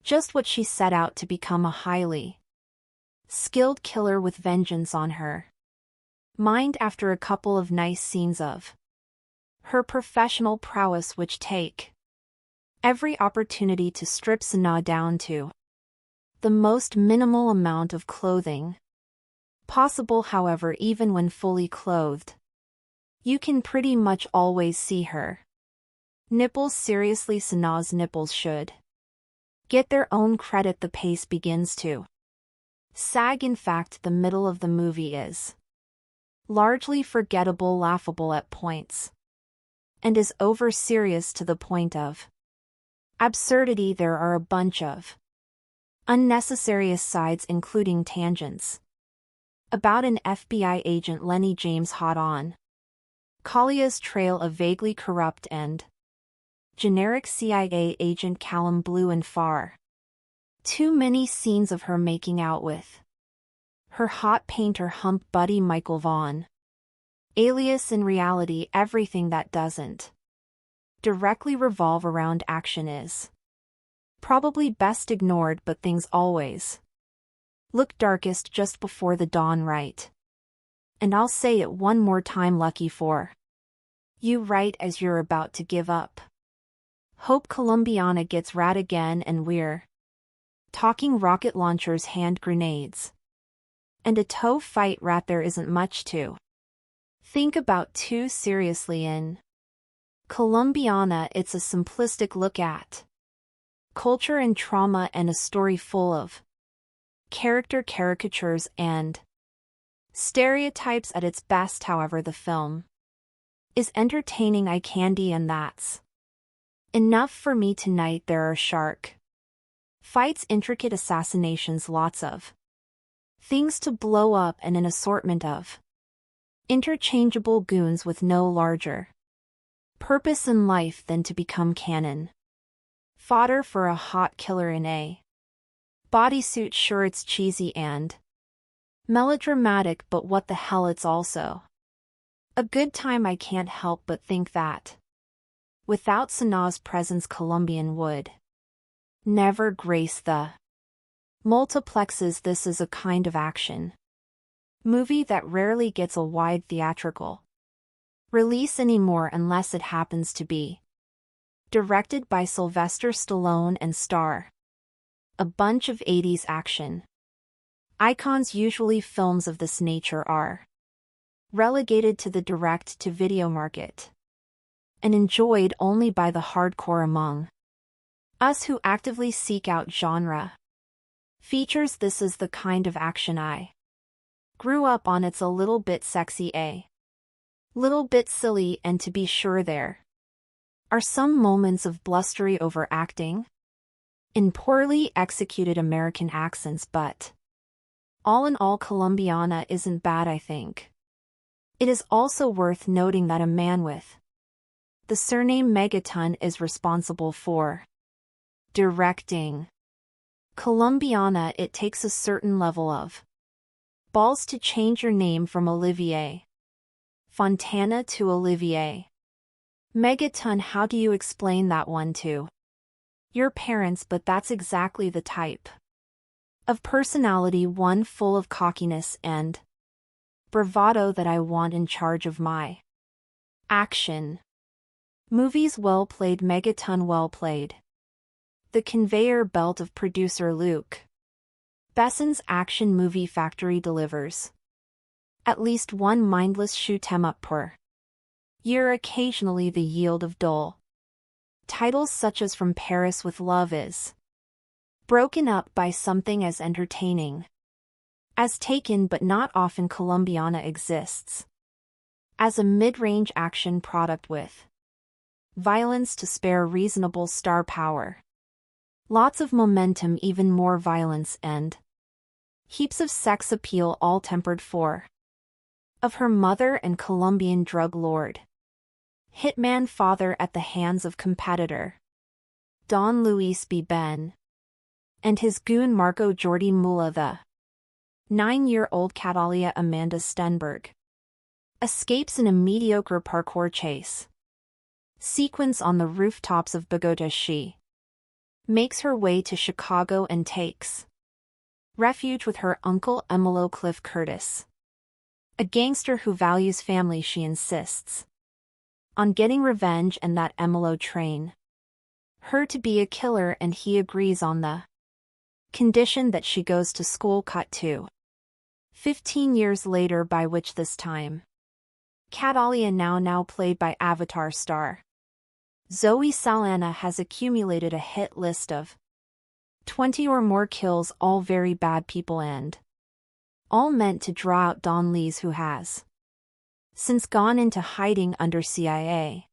just what she set out to become, a highly skilled killer with vengeance on her mind. After a couple of nice scenes of her professional prowess, which take every opportunity to strip Sanaa down to the most minimal amount of clothing possible. However, even when fully clothed, you can pretty much always see her Nipples seriously, Sanaa's nipples should get their own credit. The pace begins to sag. In fact, the middle of the movie is largely forgettable, laughable at points, and is over-serious to the point of absurdity. There are a bunch of unnecessary asides, including tangents about an FBI agent Lenny James hot on Kalia's trail, a vaguely corrupt and generic CIA agent Callum Blue, and far too many scenes of her making out with her hot painter hump buddy Michael Vaughn, alias in reality everything that doesn't directly revolve around action is probably best ignored, but things always look darkest just before the dawn, right? And I'll say it one more time, lucky for you, right as you're about to give up hope. Colombiana gets rad again, and we're talking rocket launchers, hand grenades, and a toe fight. Rat, there isn't much to think about too seriously in Colombiana. It's a simplistic look at culture and trauma, and a story full of character caricatures and stereotypes at its best. However, the film is entertaining, eye candy, and that's enough for me tonight. There are shark fights, intricate assassinations, lots of things to blow up, and an assortment of interchangeable goons with no larger purpose in life than to become cannon fodder for a hot killer in a bodysuit. Sure, it's cheesy and melodramatic, but what the hell, it's also a good time. I can't help but think that without Sanaa's presence, Colombian would never grace the multiplexes. This is a kind of action movie that rarely gets a wide theatrical release anymore, unless it happens to be directed by Sylvester Stallone and star a bunch of 80s action icons. Usually films of this nature are relegated to the direct-to-video market and enjoyed only by the hardcore among us who actively seek out genre features. This is the kind of action I grew up on. It's a little bit sexy, a little bit silly, and to be sure there are some moments of blustery overacting in poorly executed American accents, but all in all, Colombiana isn't bad. I think it is also worth noting that a man with the surname Megaton is responsible for directing Colombiana. It takes a certain level of balls to change your name from Olivier Fontana to Olivier Megaton. How do you explain that one to your parents? But that's exactly the type of personality, one full of cockiness and bravado, that I want in charge of my action movies. Well played, Megaton, well played. The conveyor belt of producer Luc Besson's action movie factory delivers at least one mindless shoot 'em up per year, occasionally the yield of dull titles such as From Paris with Love is broken up by something as entertaining as Taken, but not often. Colombiana exists as a mid-range action product with violence to spare, reasonable star power, lots of momentum, even more violence, and heaps of sex appeal, all tempered for of her mother and Colombian drug lord hitman father at the hands of competitor Don Luis B. Ben and his goon Marco Jordi Mula. The 9-year-old Catalia Amanda Stenberg escapes in a mediocre parkour chase sequence on the rooftops of Bogota. She makes her way to Chicago and takes refuge with her uncle Emilio Cliff Curtis, a gangster who values family. She insists on getting revenge, and that Emilio train her to be a killer, and he agrees on the condition that she goes to school. Cut to 15 years later, by which this time Catalia, now played by Avatar star Zoe Saldana has accumulated a hit list of 20 or more kills, all very bad people and all meant to draw out Don Lees, who has since gone into hiding under CIA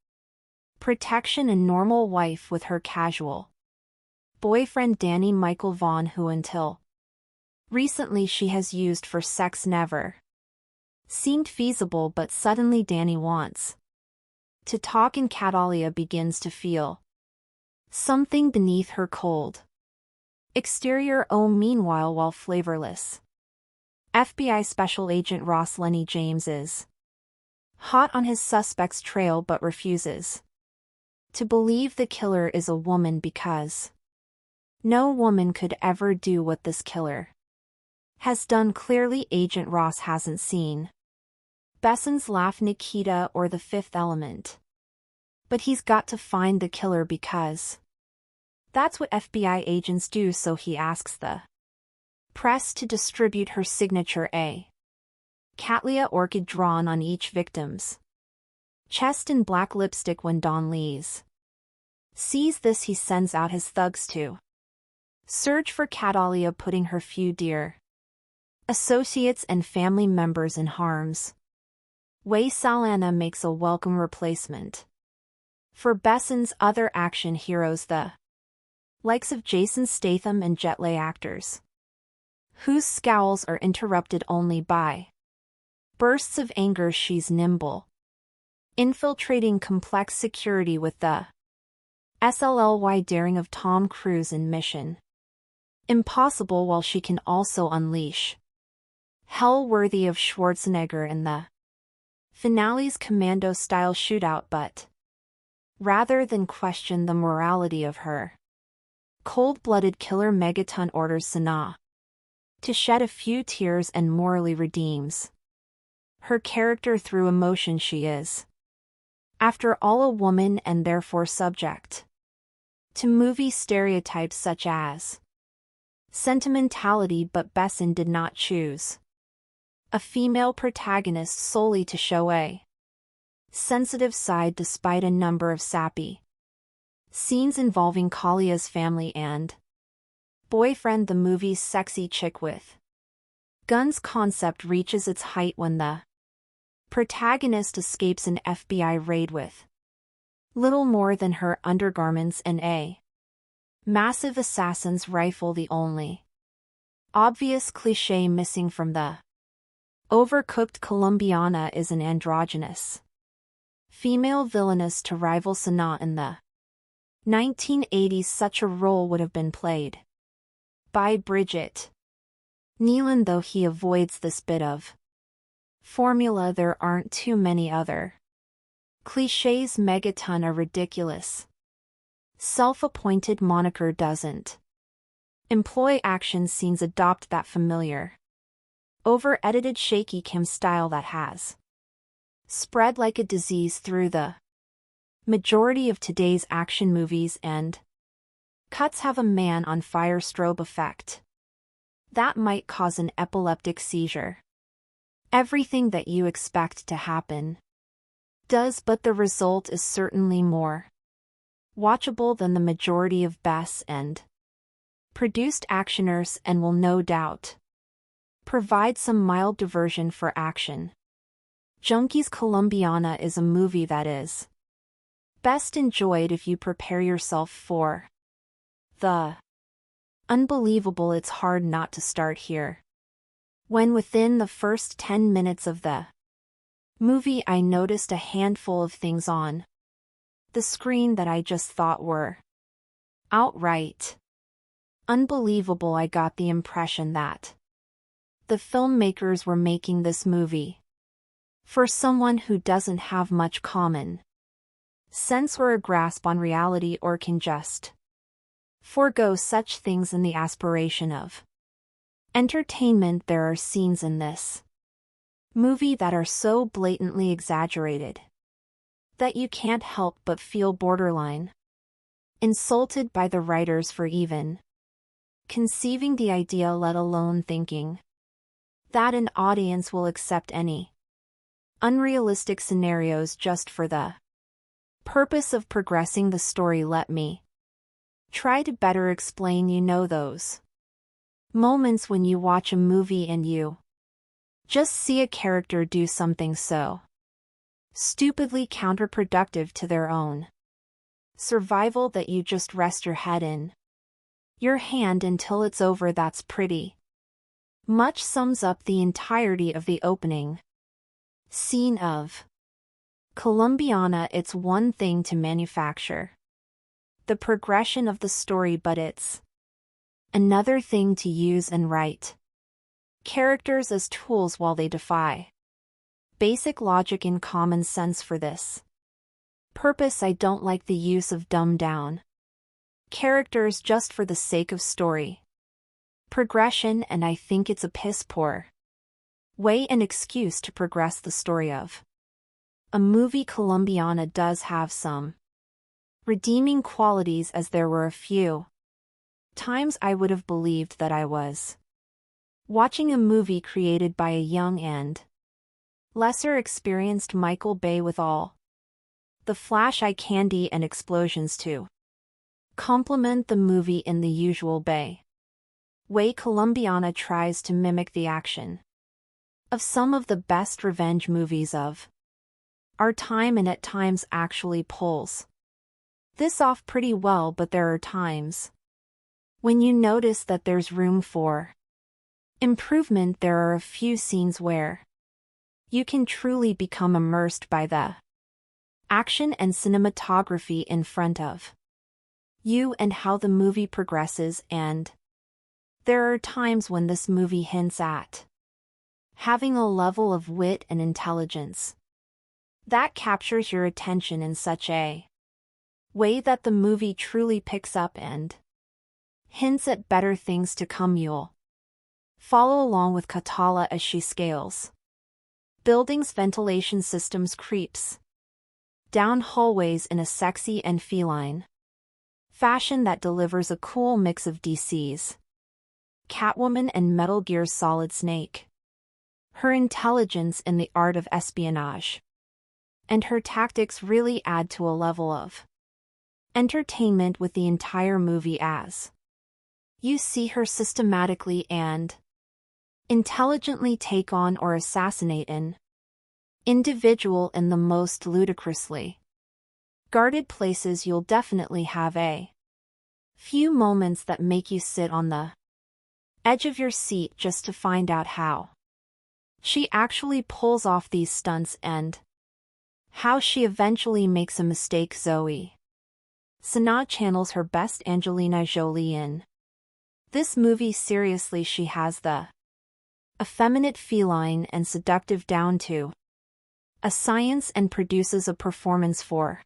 protection, and normal wife with her casual boyfriend Danny Michael Vaughn, who until recently she has used for sex never seemed feasible, but suddenly Danny wants to talk and Catalia begins to feel something beneath her cold exterior. Meanwhile, while flavorless FBI Special Agent Ross Lenny James is hot on his suspect's trail but refuses to believe the killer is a woman because no woman could ever do what this killer has done. Clearly, Agent Ross hasn't seen Besson's Laugh, Nikita, or The Fifth Element, but he's got to find the killer because that's what FBI agents do. So he asks the press to distribute her signature Cattleya orchid drawn on each victim's chest in black lipstick. When Don Lees sees this, he sends out his thugs to search for Catalia, putting her few dear associates and family members in harm's way. Saldana makes a welcome replacement for Besson's other action heroes, the likes of Jason Statham and jet lag actors, whose scowls are interrupted only by bursts of anger. She's nimble, infiltrating complex security with the SLLY daring of Tom Cruise in Mission Impossible, while she can also unleash hell worthy of Schwarzenegger in the finale's commando-style shootout. But rather than question the morality of her cold-blooded killer, Megaton orders Sana to shed a few tears and morally redeems her character through emotion. She is, after all, a woman and therefore subject to movie stereotypes such as sentimentality, but Besson did not choose a female protagonist solely to show a sensitive side, despite a number of sappy scenes involving Kalia's family and boyfriend. The movie's sexy chick with guns concept reaches its height when the protagonist escapes an FBI raid with little more than her undergarments and a massive assassin's rifle, the only obvious cliché missing from the overcooked Colombiana is an androgynous female villainess to rival Sana in the 1980s. Such a role would have been played by Bridget Nealon, though he avoids this bit of formula. There aren't too many other clichés. Megaton, a ridiculous self-appointed moniker, doesn't employ action scenes, adopt that familiar over-edited shaky cam style that has spread like a disease through the majority of today's action movies, and cuts have a man on fire strobe effect that might cause an epileptic seizure. Everything that you expect to happen does, but the result is certainly more watchable than the majority of Bess and produced actioners, and will no doubt provide some mild diversion for action junkies. Colombiana is a movie that is best enjoyed if you prepare yourself for the unbelievable. It's hard not to start here. When within the first 10 minutes of the movie I noticed a handful of things on the screen that I just thought were outright unbelievable. I got the impression that the filmmakers were making this movie for someone who doesn't have much common sense or a grasp on reality, or can just forego such things in the aspiration of entertainment. There are scenes in this movie that are so blatantly exaggerated that you can't help but feel borderline insulted by the writers for even conceiving the idea, let alone thinking that an audience will accept any unrealistic scenarios just for the Purpose of progressing the story. Let me try to better explain. You know those moments when you watch a movie and you just see a character do something so stupidly counterproductive to their own survival that you just rest your head in your hand until it's over. That's pretty much sums up the entirety of the opening scene of Colombiana. It's one thing to manufacture the progression of the story, but it's another thing to use and write characters as tools while they defy basic logic and common sense. For this purpose, I don't like the use of dumbed down characters just for the sake of story progression, and I think it's a piss poor way and excuse to progress the story of a movie. Colombiana does have some redeeming qualities, as there were a few times I would have believed that I was watching a movie created by a young and lesser experienced Michael Bay, with all the flash eye candy and explosions to complement the movie in the usual Bay way. Colombiana tries to mimic the action of some of the best revenge movies of our time, and at times actually pulls this off pretty well, but there are times when you notice that there's room for improvement. There are a few scenes where you can truly become immersed by the action and cinematography in front of you and how the movie progresses, and there are times when this movie hints at having a level of wit and intelligence that captures your attention in such a way that the movie truly picks up and hints at better things to come. You'll follow along with Katala as she scales buildings, ventilation systems, creeps down hallways in a sexy and feline fashion that delivers a cool mix of DC's Catwoman and Metal Gear's Solid Snake. Her intelligence in the art of espionage and her tactics really add to a level of entertainment with the entire movie, as you see her systematically and intelligently take on or assassinate an individual in the most ludicrously guarded places. You'll definitely have a few moments that make you sit on the edge of your seat just to find out how she actually pulls off these stunts and how she eventually makes a mistake. Zoe Saldana channels her best Angelina Jolie in this movie. Seriously, she has the effeminate, feline, and seductive down to a science, and produces a performance for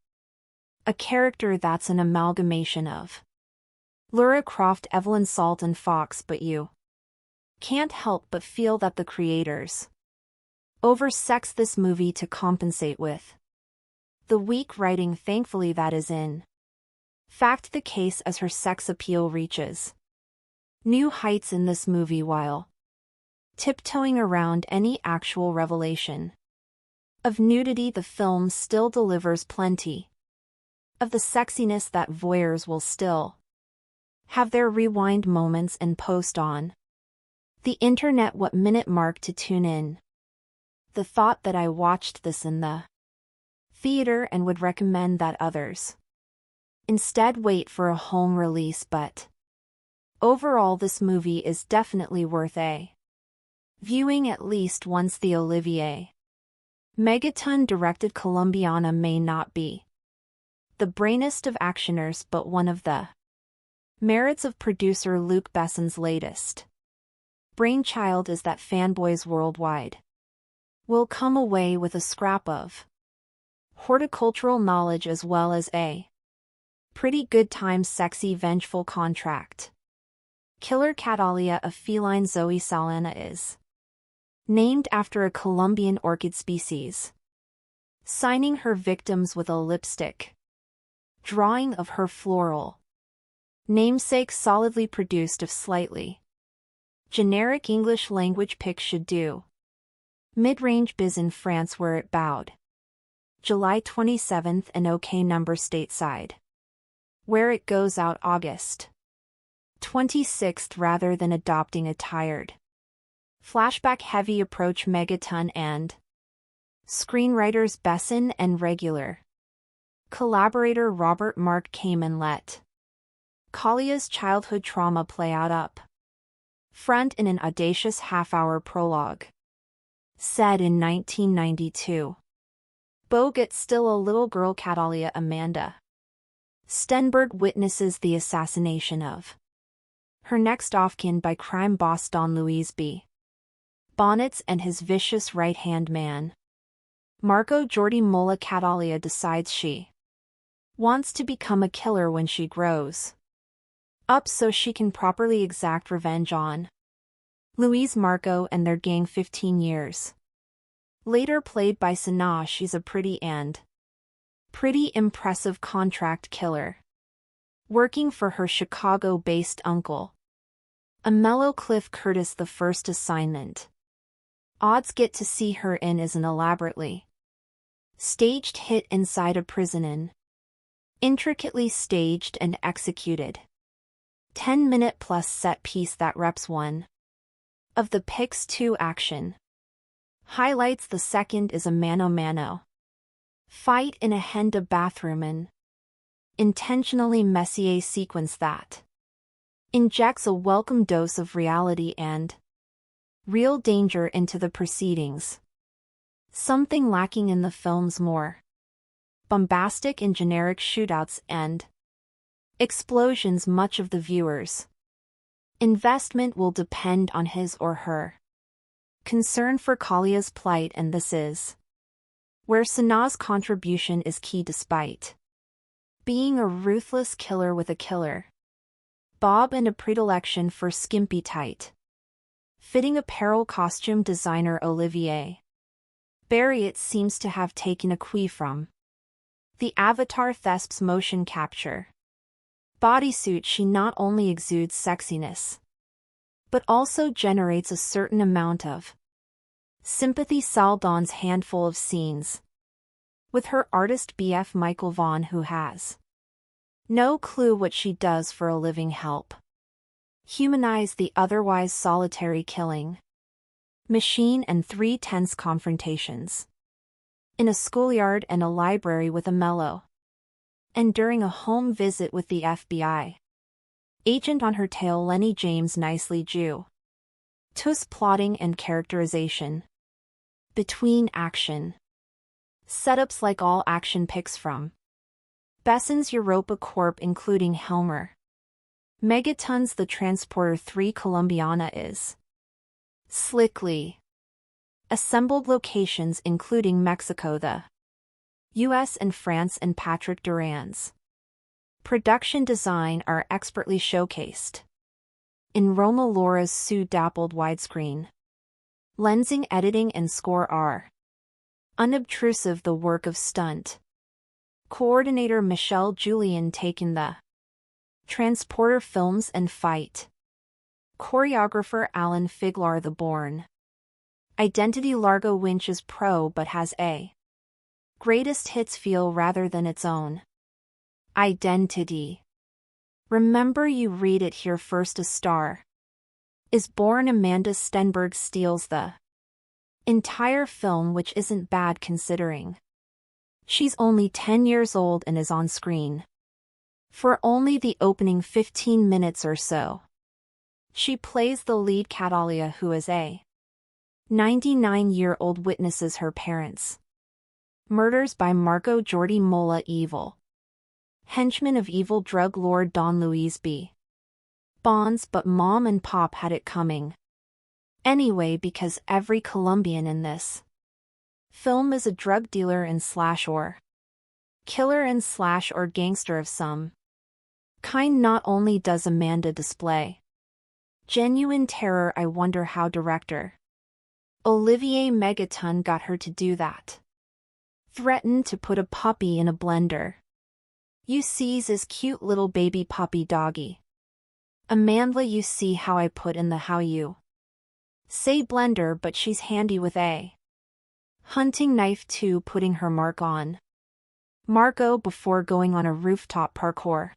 a character that's an amalgamation of Lara Croft, Evelyn Salt, and Fox. But you can't help but feel that the creators oversex this movie to compensate with the weak writing. Thankfully, that is in fact the case, as her sex appeal reaches new heights in this movie while tiptoeing around any actual revelation of nudity. The film still delivers plenty of the sexiness that voyeurs will still have their rewind moments and post on the internet what minute mark to tune in. The thought that I watched this in the theater and would recommend that others instead wait for a home release, but overall this movie is definitely worth a viewing at least once. The Olivier Megaton directed Colombiana may not be the brainiest of actioners, but one of the merits of producer Luc Besson's latest brainchild is that fanboys worldwide will come away with a scrap of horticultural knowledge as well as a pretty good time. Sexy, vengeful contract killer Catalia, a feline. Zoe Saldana is named after a Colombian orchid species, signing her victims with a lipstick drawing of her floral namesake, solidly produced of slightly generic English language pics should do mid-range biz in France, where it bowed July 27th and OK number stateside. Where it goes out August 26th rather than adopting a tired, flashback-heavy approach. Megaton and screenwriters Besson and regular collaborator Robert Mark came and let Kalia's childhood trauma play out up front in an audacious half-hour prologue. Said in 1992. Bogut's still a little girl. Catalia Amanda Stenberg witnesses the assassination of her next of kin by crime boss Don Luis B. Bonnets and his vicious right-hand man, Marco Jordi Mola. Catalia decides she wants to become a killer when she grows up so she can properly exact revenge on Luis, Marco and their gang. 15 years later, played by Sanaa, she's a pretty impressive contract killer, working for her Chicago-based uncle, a mellow Cliff Curtis. The first assignment odds get to see her in is an elaborately staged hit inside a prison, intricately staged and executed 10-minute plus set piece that reps one of the Pix 2 action highlights. The second is a mano-mano fight in a Henda bathroom, an intentionally messy sequence that injects a welcome dose of reality and real danger into the proceedings, something lacking in the film's more bombastic and generic shootouts and explosions. Much of the viewer's investment will depend on his or her concern for Kalia's plight, and this is where Sanaa's contribution is key. Despite being a ruthless killer with a killer bob and a predilection for skimpy tight fitting apparel, costume designer Olivier Barriot seems to have taken a cue from the Avatar Thesp's motion capture bodysuit. She not only exudes sexiness, but also generates a certain amount of sympathy. Saldan's handful of scenes with her artist BF Michael Vaughn, who has no clue what she does for a living, help humanize the otherwise solitary killing machine, and 3 tense confrontations in a schoolyard and a library with a mellow and during a home visit with the FBI agent on her tail. Lenny James nicely drew Tuss plotting and characterization between action setups like all action pics from Besson's Europa Corp, including Helmer Megaton's The Transporter 3. Colombiana is slickly assembled locations including Mexico, the US and France, and Patrick Duran's production design are expertly showcased in Roma Laura's Sue-dappled widescreen lensing, editing and score are unobtrusive. The work of stunt coordinator Michelle Julian taken the Transporter films and fight choreographer Alan Figlar. The Bourne Identity Largo Winch is pro but has a greatest hits feel rather than its own identity. Remember you read it here first. A Star is Born. Amanda Stenberg steals the entire film, which isn't bad considering she's only 10 years old and is on screen for only the opening 15 minutes or so. She plays the lead, Catalia, who is a 99-year-old, witnesses her parents' murders by Marco Jordi Mola, evil henchman of evil drug lord Don Luis B. Bonds, but mom and pop had it coming anyway, because every Colombian in this film is a drug dealer and slash or killer and slash or gangster of some kind. Not only does Amanda display genuine terror, I wonder how director Olivier Megaton got her to do that. Threatened to put a puppy in a blender. You sees his cute little baby puppy doggy. Amanda, you see how I put in the how you say blender, but she's handy with a Hunting knife 2 putting her mark on. Margot before going on a rooftop parkour.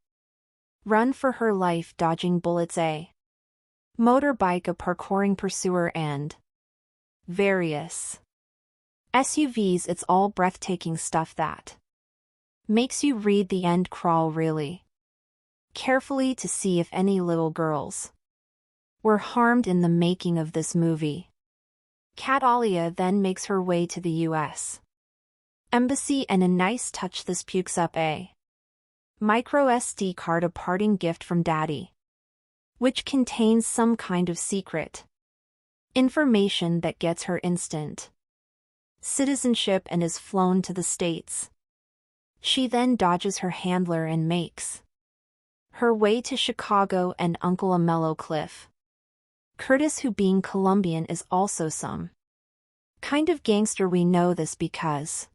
Run for her life dodging bullets a. Motorbike a parkouring pursuer and various SUVs. It's all breathtaking stuff that makes you read the end crawl really carefully to see if any little girls were harmed in the making of this movie. Catalia then makes her way to the U.S. Embassy and a nice touch this pukes up a micro SD card, a parting gift from Daddy, which contains some kind of secret information that gets her instant citizenship and is flown to the States. She then dodges her handler and makes her way to Chicago and Uncle Amello Cliff Curtis, who being Colombian is also some kind of gangster. We know this because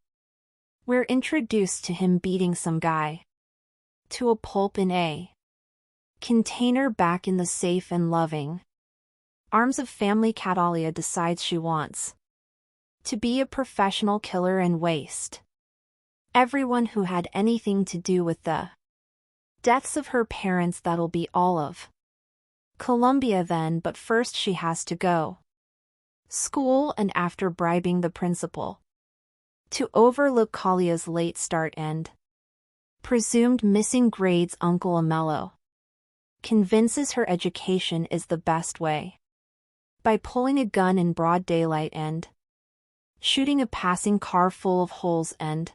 we're introduced to him beating some guy to a pulp in a container back in the safe and loving arms of family. Catalia decides she wants to be a professional killer and waste everyone who had anything to do with the deaths of her parents. That'll be all of Colombia then, but first she has to go school, and after bribing the principal to overlook Kalia's late start and presumed missing grades, Uncle Amello convinces her education is the best way by pulling a gun in broad daylight and shooting a passing car full of holes and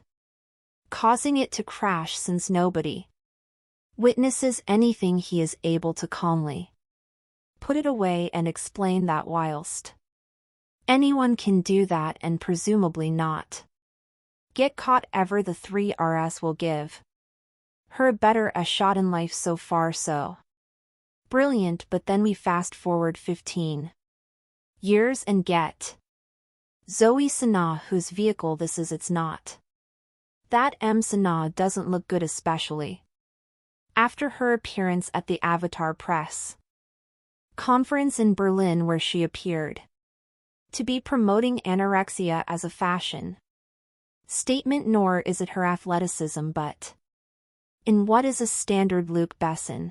causing it to crash. Since nobody witnesses anything, he is able to calmly put it away and explain that whilst anyone can do that and presumably not get caught ever, the 3RS will give her a better shot in life. So far so brilliant, but then we fast forward 15 years and get Zoe Saldana, whose vehicle this is. It's not that Saldana doesn't look good, especially after her appearance at the Avatar press conference in Berlin, where she appeared to be promoting anorexia as a fashion statement. Nor is it her athleticism, but in what is a standard Luc Besson,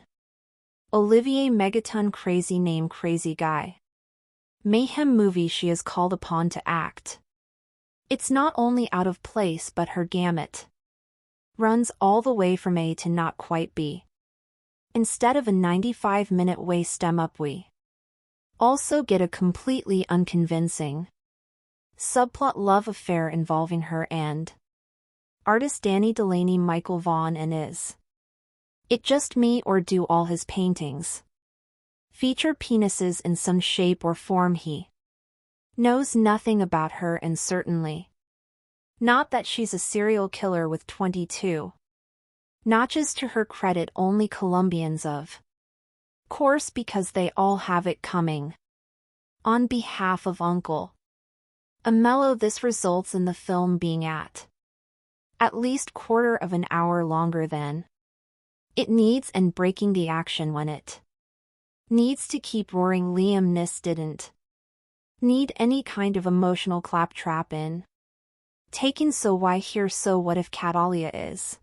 Olivier Megaton crazy name, crazy guy mayhem movie she is called upon to act. It's not only out of place, but her gamut runs all the way from A to not quite B. Instead of a 95-minute way stem up, we also get a completely unconvincing subplot love affair involving her and artist Danny Delaney, Michael Vaughn, and is it just me, or do all his paintings feature penises in some shape or form? He knows nothing about her, and certainly not that she's a serial killer with 22 notches to her credit. Only Colombians, of course, because they all have it coming. On behalf of Uncle Amello, this results in the film being at least quarter of an hour longer than it needs and breaking the action when it needs to keep roaring. Liam Neeson didn't need any kind of emotional claptrap in taken, so why here? So what if Catalia is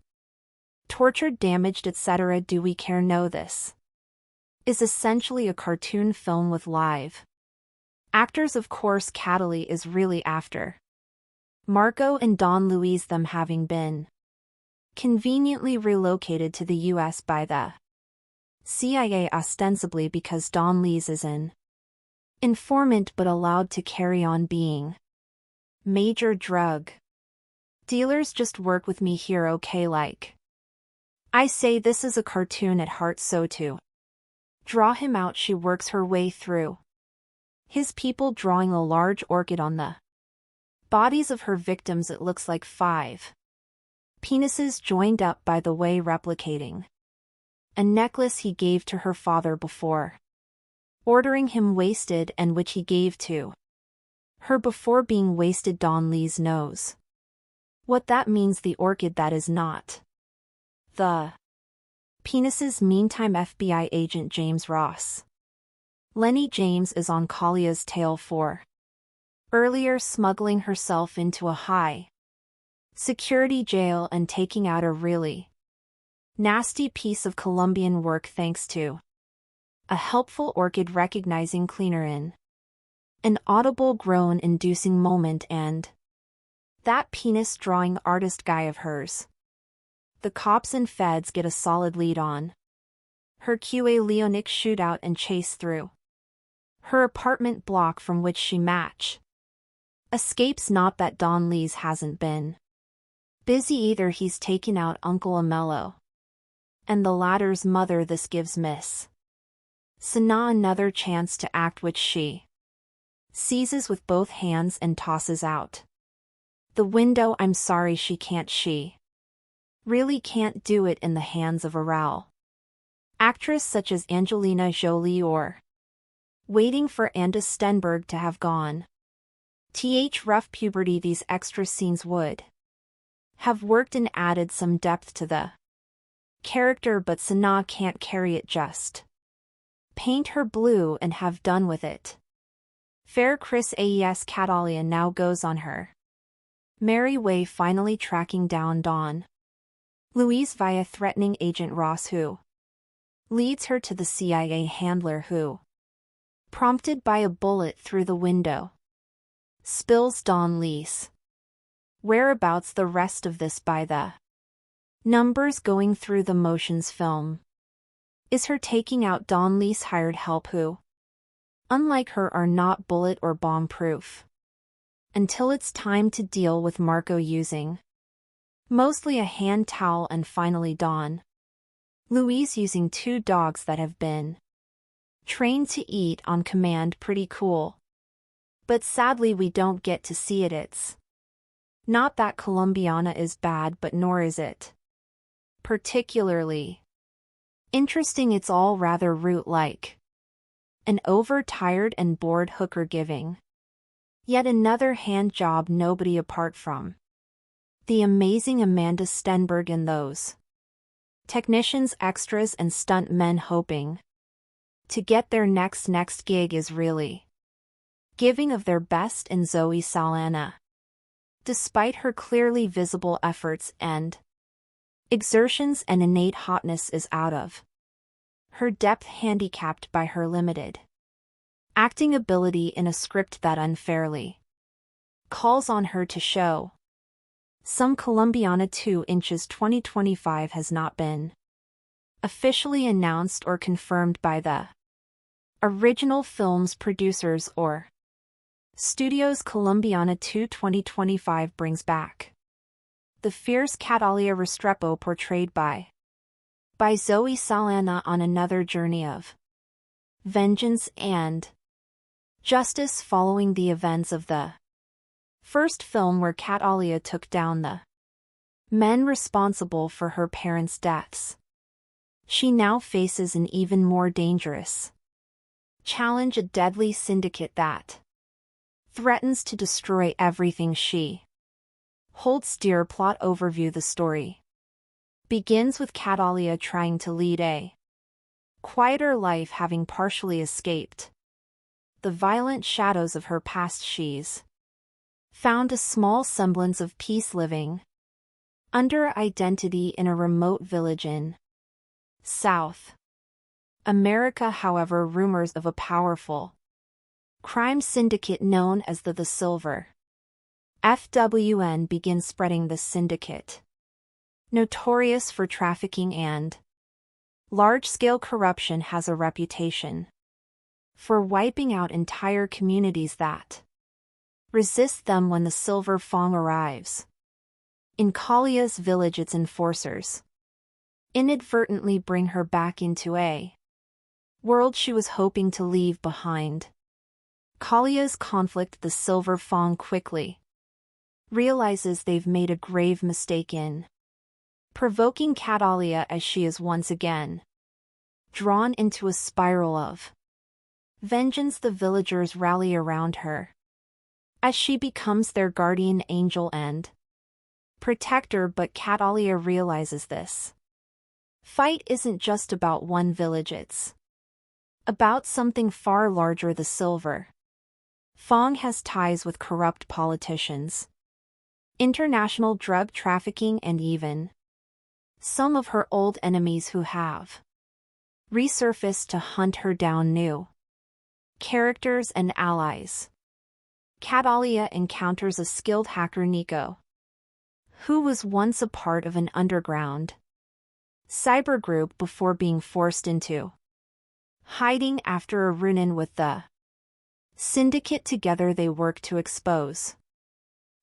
tortured, damaged, etc.? Do we care? No, this is essentially a cartoon film with live actors. Of course, Catalia is really after Margot and Don Luis, them having been conveniently relocated to the U.S. by the CIA, ostensibly because Don Luis is an informant but allowed to carry on being major drug dealers. Just work with me here, okay? Like I say, this is a cartoon at heart, so to draw him out, she works her way through his people, drawing a large orchid on the bodies of her victims. It looks like 5 penises joined up, by the way, replicating a necklace he gave to her father before ordering him wasted, and which he gave to her before being wasted. Don Luis knows what that means. The orchid, that is not the penises. Meantime, FBI agent James Ross Lenny James is on Kalia's tail for earlier smuggling herself into a high security jail and taking out a really nasty piece of Colombian work thanks to a helpful orchid recognizing cleaner in an audible groan-inducing moment and that penis-drawing artist guy of hers. The cops and feds get a solid lead on her QA Leonic shootout and chase through her apartment block from which she escapes. Not that Don Lees hasn't been busy either. He's taken out Uncle Amello and the latter's mother. This gives Miss Sana another chance to act, which she seizes with both hands and tosses out the window. I'm sorry, she can't. She really can't do it in the hands of a raw actress such as Angelina Jolie or waiting for Anna Stenberg to have gone rough puberty. These extra scenes would have worked and added some depth to the character, but Sana can't carry it. Just paint her blue and have done with it. Fair Chris Aes Catalia now goes on her merry way, finally tracking down Don Luis via threatening Agent Ross, who leads her to the CIA handler who, prompted by a bullet through the window, spills Don Lee's whereabouts. The rest of this by the numbers going through the motions film is her taking out Don Lee's hired help who, unlike her, are not bullet or bomb proof, until it's time to deal with Marco using mostly a hand towel and finally Don Luis using 2 dogs that have been trained to eat on command. Pretty cool. But sadly we don't get to see it. It's not that Colombiana is bad, but nor is it particularly interesting. It's all rather root-like. An overtired and bored hooker giving yet another hand job, nobody apart from the amazing Amanda Stenberg and those technicians, extras and stunt men hoping to get their next gig is really giving of their best. And Zoe Saldana, despite her clearly visible efforts and exertions and innate hotness, is out of her depth, handicapped by her limited acting ability in a script that unfairly calls on her to show some Colombiana. 2 inches 2025 has not been officially announced or confirmed by the original film's producers or studios. Colombiana 2 2025 brings back the fierce Catalia Restrepo portrayed by Zoe Saldana on another journey of vengeance and justice following the events of the first film, where Catalia took down the men responsible for her parents' deaths. She now faces an even more dangerous challenge, a deadly syndicate that threatens to destroy everything she holds dear. Plot overview. The story begins with Catalia trying to lead a quieter life, having partially escaped the violent shadows of her past. She's found a small semblance of peace, living under identity in a remote village in South America. However, rumors of a powerful crime syndicate known as the Silver FWN begin spreading. The syndicate, notorious for trafficking and large-scale corruption, has a reputation for wiping out entire communities that resist them. When the Silver Fang arrives in Kalia's village, its enforcers inadvertently bring her back into a world she was hoping to leave behind. Kalia's conflict. The Silver Fang quickly realizes they've made a grave mistake in provoking Catalia, as she is once again drawn into a spiral of vengeance. The villagers rally around her as she becomes their guardian angel and protector, but Catalia realizes this fight isn't just about one village, it's about something far larger. The Silver Fong has ties with corrupt politicians, international drug trafficking, and even some of her old enemies who have resurfaced to hunt her down. New characters and allies. Catalia encounters a skilled hacker, Nico, who was once a part of an underground cyber group before being forced into hiding after a run-in with the syndicate. Together they work to expose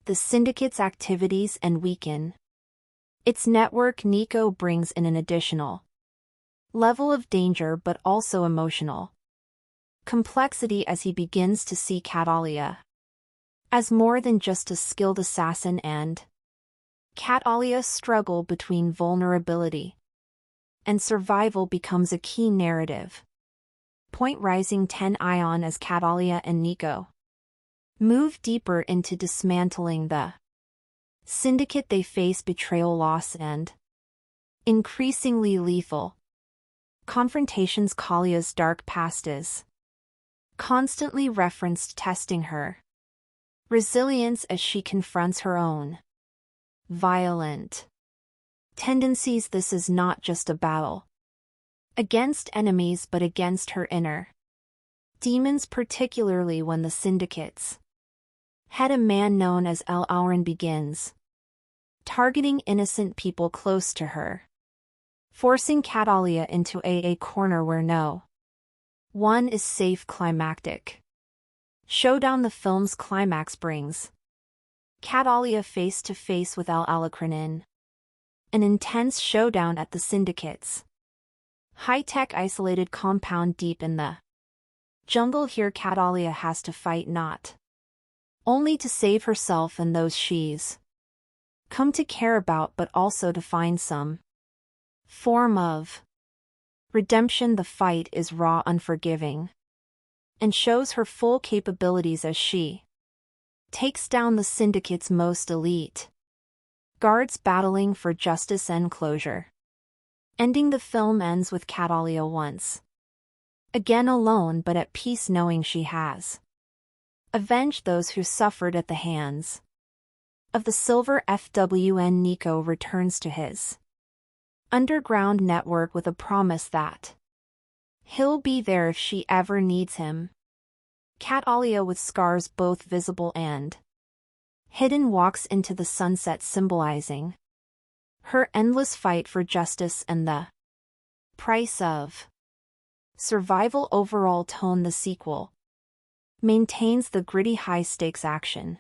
the syndicate's activities and weaken its network. Nico brings in an additional level of danger but also emotional complexity as he begins to see Catalia as more than just a skilled assassin, and Catalia's struggle between vulnerability and survival becomes a key narrative point. Rising 10 Ion as Catalia and Nico move deeper into dismantling the syndicate. They face betrayal, loss, and increasingly lethal confrontations. Kalia's dark past is constantly referenced, testing her resilience as she confronts her own violent tendencies. This is not just a battle against enemies but against her inner demons, particularly when the syndicate's head, a man known as El Auron, begins targeting innocent people close to her, forcing Catalia into a corner where no one is safe. Climactic showdown. The film's climax brings Catalia face to face with El Auron in an intense showdown at the syndicate's high-tech isolated compound deep in the jungle. Here Catalia has to fight not only to save herself and those she's come to care about, but also to find some form of redemption. The fight is raw, unforgiving, and shows her full capabilities as she takes down the syndicate's most elite guards, battling for justice and closure. Ending, the film ends with Catalia once again alone but at peace, knowing she has avenged those who suffered at the hands of the Silver FWN. Nico returns to his underground network with a promise that he'll be there if she ever needs him. Catalia, with scars both visible and hidden, walks into the sunset, symbolizing her endless fight for justice and the price of survival. Overall tone: the sequel maintains the gritty high-stakes action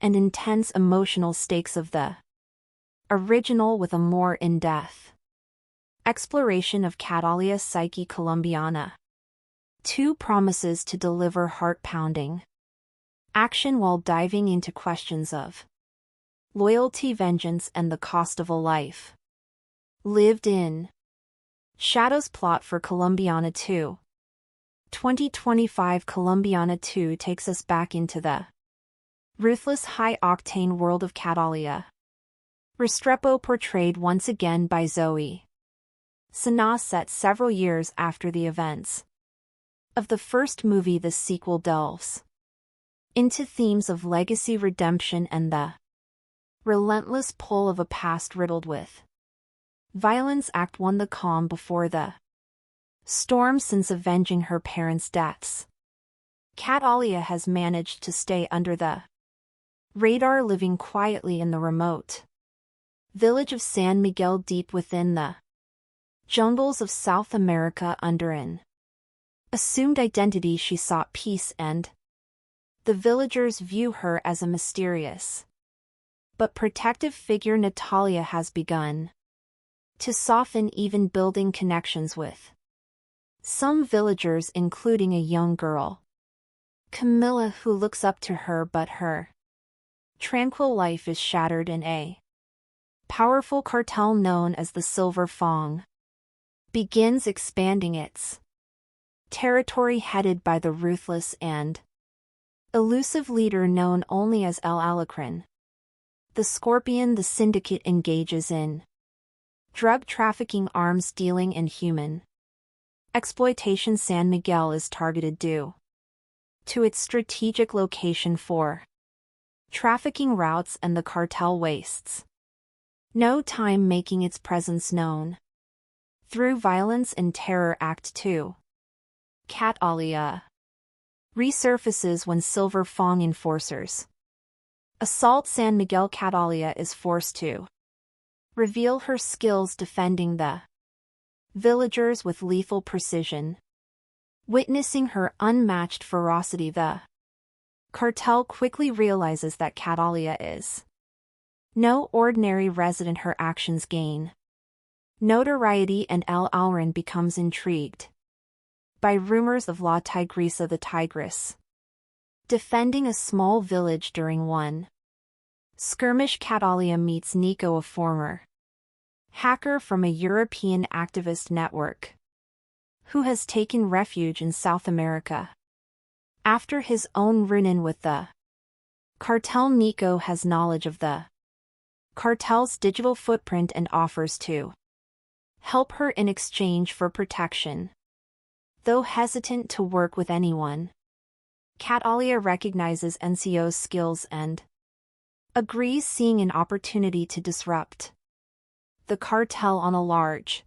and intense emotional stakes of the original, with a more in-depth exploration of Catalia's psyche. Colombiana 2 promises to deliver heart-pounding action while diving into questions of loyalty, vengeance, and the cost of a life lived in shadows. Plot for Colombiana 2. 2025. Colombiana 2 takes us back into the ruthless, high-octane world of Catalia Restrepo, portrayed once again by Zoe Saldana. Set several years after the events of the first movie, the sequel delves into themes of legacy, redemption, and the relentless pull of a past riddled with violence. Act 1: the calm before the storm. Since avenging her parents' deaths, Catalia has managed to stay under the radar, living quietly in the remote village of San Miguel, deep within the jungles of South America. Under an assumed identity, she sought peace, and the villagers view her as a mysterious but protective figure. Natalia has begun to soften, even building connections with some villagers, including a young girl, Camilla, who looks up to her, but her tranquil life is shattered in a powerful cartel known as the Silver Fong begins expanding its territory, headed by the ruthless and elusive leader known only as El Auron. The Scorpion. The syndicate engages in drug trafficking, arms dealing, and human exploitation. San Miguel is targeted due to its strategic location for trafficking routes and the cartel wastes no time making its presence known. Through Violence and Terror Act 2. Catalia resurfaces when Silver Fong enforcers assault San Miguel. Catalia is forced to reveal her skills defending the villagers with lethal precision. Witnessing her unmatched ferocity, the cartel quickly realizes that Catalia is no ordinary resident. Her actions gain notoriety and El Alrin becomes intrigued by rumors of La Tigresa the Tigress defending a small village during one skirmish. Catalia meets Nico, a former hacker from a European activist network who has taken refuge in South America. After his own run-in with the cartel, Nico has knowledge of the cartel's digital footprint and offers to help her in exchange for protection. Though hesitant to work with anyone, Catalia recognizes NCO's skills and agrees, seeing an opportunity to disrupt the cartel on a large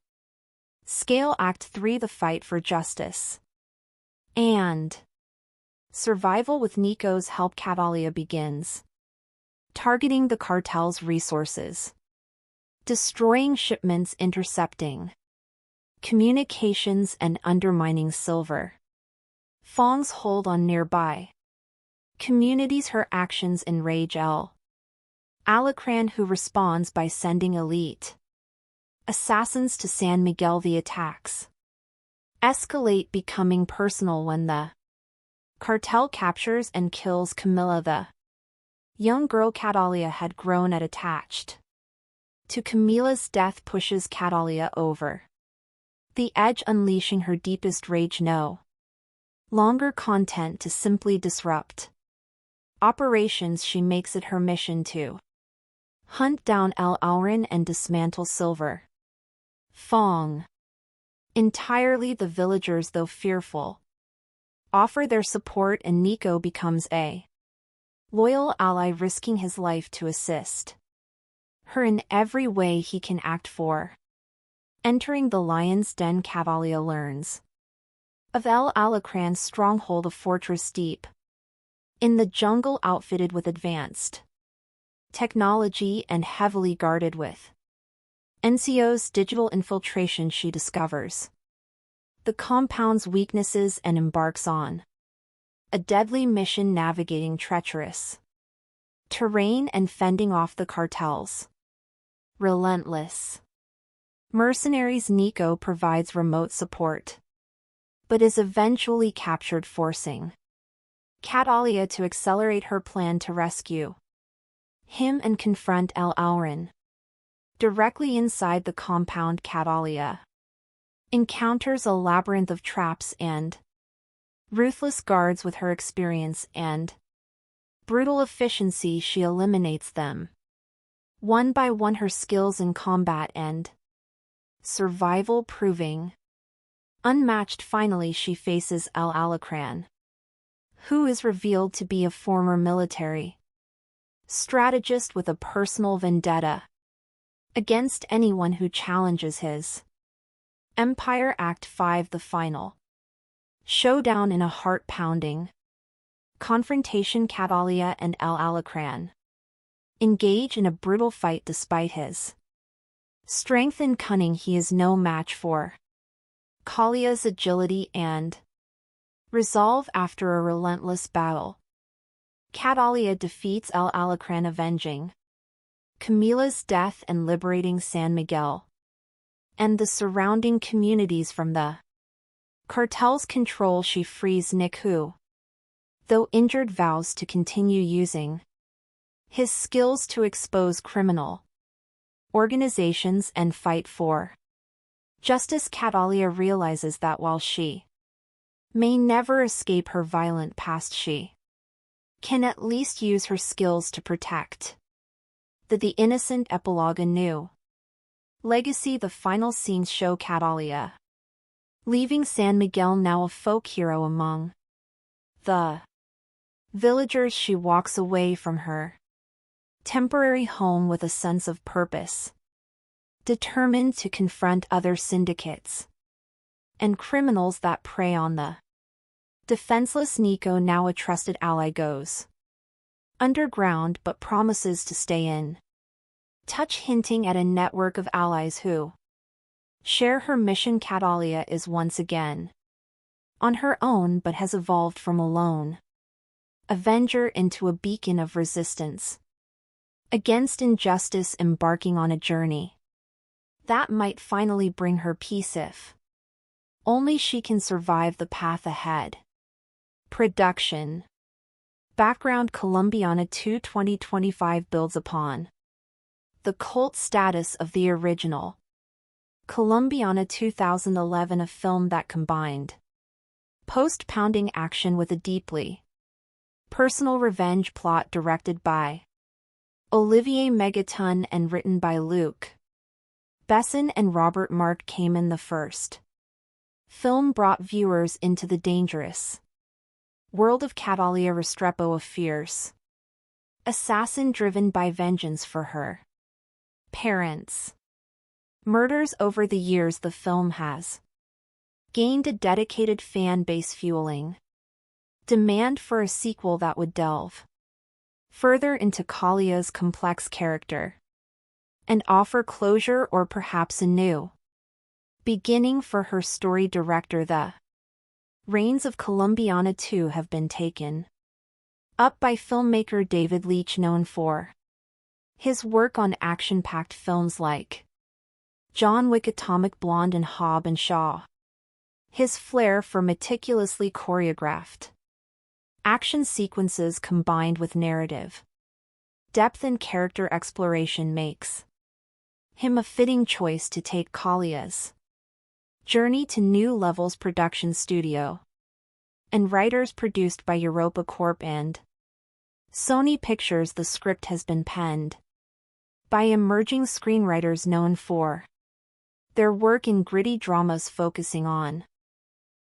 scale. Act 3: The Fight for Justice and Survival. With Nico's help, Catalia begins targeting the cartel's resources, destroying shipments, intercepting communications, and undermining Silver Fong's hold on nearby communities. Her actions enrage El Alacran, who responds by sending elite assassins to San Miguel. The attacks escalate, becoming personal when the cartel captures and kills Camilla, the young girl Catalia had grown at. Attached to Camilla's death pushes Catalia over the edge, unleashing her deepest rage. No longer content to simply disrupt operations, she makes it her mission to hunt down El Alrin and dismantle Silver Fong entirely. The villagers, though fearful, offer their support, and Nico becomes a loyal ally, risking his life to assist her in every way he can act for. Entering the Lion's Den, Catalia learns of El Alacran's stronghold, a fortress deep in the jungle, outfitted with advanced technology and heavily guarded with NCO's digital infiltration. She discovers the compound's weaknesses and embarks on a deadly mission, navigating treacherous terrain and fending off the cartel's relentless mercenaries. Nico provides remote support, but is eventually captured, forcing Catalia to accelerate her plan to rescue him and confront El Alrin. Directly inside the compound, Catalia encounters a labyrinth of traps and ruthless guards. With her experience and brutal efficiency, she eliminates them one by one, her skills in combat and survival proving unmatched. Finally, she faces El Alacran, who is revealed to be a former military strategist with a personal vendetta against anyone who challenges his empire. Act 5: The Final showdown. In a heart-pounding confrontation, Catalia and El Alacran engage in a brutal fight. Despite his strength and cunning, he is no match for Calia's agility and resolve. After a relentless battle, Catalia defeats El Alacran, avenging Camilla's death and liberating San Miguel and the surrounding communities from the cartel's control. She frees Nick, who, though injured, vows to continue using his skills to expose criminal organizations and fight for justice. Catalia realizes that while she may never escape her violent past, she can at least use her skills to protect the innocent. Epilogue: A New Legacy. The final scenes show Catalia leaving San Miguel, now a folk hero among the Villagers, she walks away from her temporary home with a sense of purpose, determined to confront other syndicates and criminals that prey on the defenseless Nico. Now a trusted ally, goes underground but promises to stay in touch, hinting at a network of allies who share her mission. Catalia is once again on her own but has evolved from a lone avenger into a beacon of resistance against injustice, embarking on a journey that might finally bring her peace if only she can survive the path ahead. Production background: Colombiana 2 2025 builds upon the cult status of the original Colombiana 2011, a film that combined post-pounding action with a deeply personal revenge plot, directed by Olivier Megaton and written by Luc Besson and Robert Mark Kamen. The first film brought viewers into the dangerous world of Catalia Restrepo, a fierce assassin driven by vengeance for her parents' murders. Over the years, the film has gained a dedicated fan base, fueling demand for a sequel that would delve further into Calia's complex character and offer closure, or perhaps a new beginning for her story. Director: the reins of Colombiana 2 have been taken up by filmmaker David Leitch, known for his work on action-packed films like John Wick, Atomic Blonde, and Hobbs and Shaw. His flair for meticulously choreographed action sequences combined with narrative depth and character exploration makes him a fitting choice to take Calia's journey to new levels. Production studio and writers: produced by Europa Corp and Sony Pictures. The script has been penned by emerging screenwriters known for their work in gritty dramas focusing on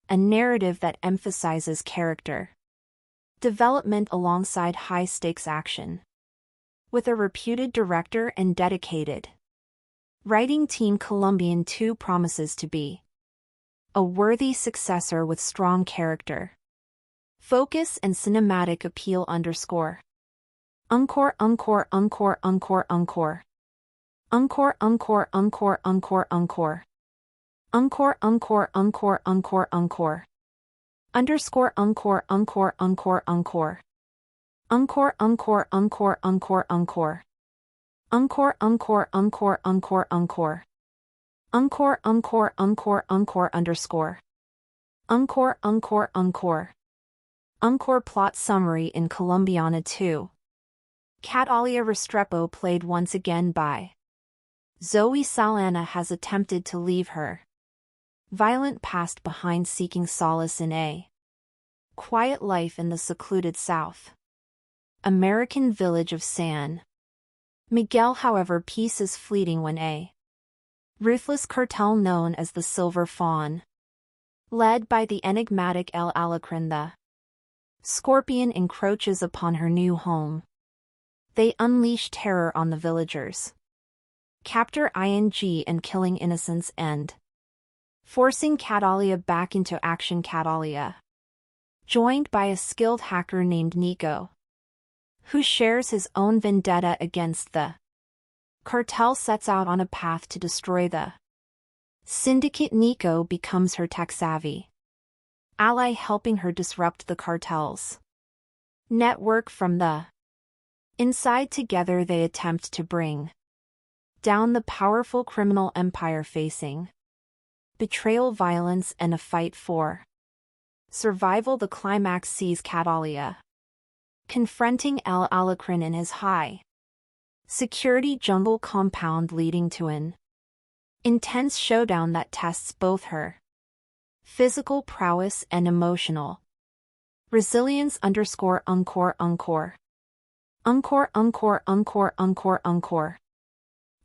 a narrative that emphasizes character development alongside high-stakes action. With a reputed director and dedicated writing team, Colombian 2 promises to be a worthy successor with strong character focus and cinematic appeal. Encore encore encore encore encore encore encore encore encore encore encore encore encore encore encore underscore encore encore encore encore encore encore encore encore encore encore encore encore encore encore encore encore encore encore underscore encore encore encore encore. Plot summary: in Colombiana 2, Catalia Restrepo, played once again by Zoe Saldana, has attempted to leave her violent past behind, seeking solace in a quiet life in the secluded South American village of San Miguel. However, peace is fleeting when a ruthless cartel known as the Silver Fawn, led by the enigmatic El Alacrán the Scorpion, encroaches upon her new home. They unleash terror on the villagers, capture ing and killing innocents, and forcing Catalia back into action. Catalia, joined by a skilled hacker named Nico, who shares his own vendetta against the cartel, sets out on a path to destroy the syndicate. Nico becomes her tech-savvy ally, helping her disrupt the cartel's network from the inside. Together they attempt to bring down the powerful criminal empire, facing betrayal, violence, and a fight for survival. The climax sees Catalia confronting El Alacrán in his high security jungle compound, leading to an intense showdown that tests both her physical prowess and emotional resilience. Underscore encore encore encore encore encore encore encore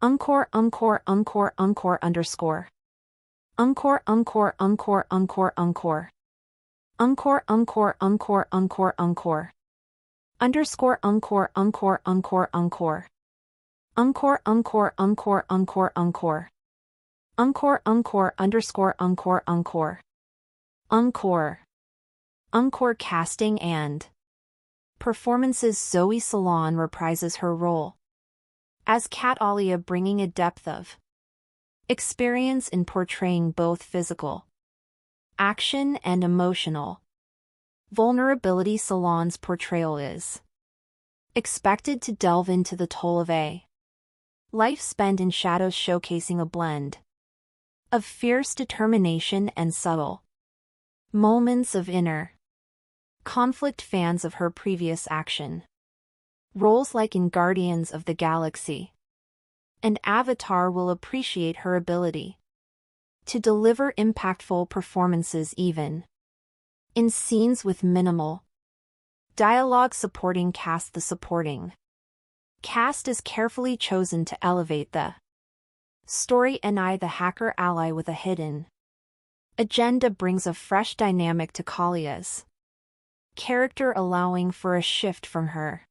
encore encore encore encore underscore encore encore encore encore encore encore encore encore encore encore Underscore encore encore encore encore. Encore encore encore encore encore. Encore encore underscore encore encore. Encore. Encore casting and performances. Zoe Saldana reprises her role as Kat Alia, bringing a depth of experience in portraying both physical action and emotional vulnerability. Saldana's portrayal is expected to delve into the toll of a life spent in shadows, showcasing a blend of fierce determination and subtle moments of inner conflict. Fans of her previous action roles like in Guardians of the Galaxy and Avatar will appreciate her ability to deliver impactful performances even in scenes with minimal dialogue. Supporting cast. The supporting cast is carefully chosen to elevate the story, and the hacker ally with a hidden agenda brings a fresh dynamic to Kalia's character, allowing for a shift from her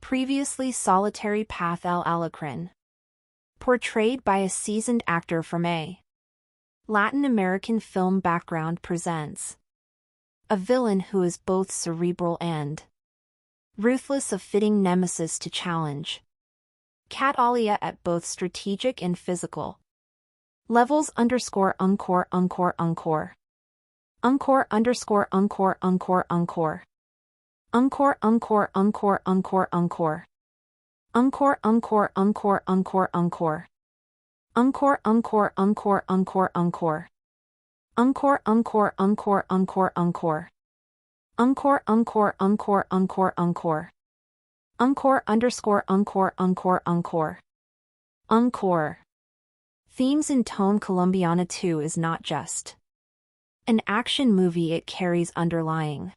previously solitary path. Alacrin, portrayed by a seasoned actor from a Latin American film background, presents a villain who is both cerebral and ruthless, a fitting nemesis to challenge Kat Alia at both strategic and physical levels. Underscore encore encore encore. Encore underscore encore encore encore. Encore encore encore encore encore. Encore encore encore encore encore. Encore encore encore encore encore. Encore encore encore encore encore. Encore encore encore encore encore. Encore underscore encore encore encore. Encore. Themes and tone. Colombiana 2 is not just an action movie, it carries underlying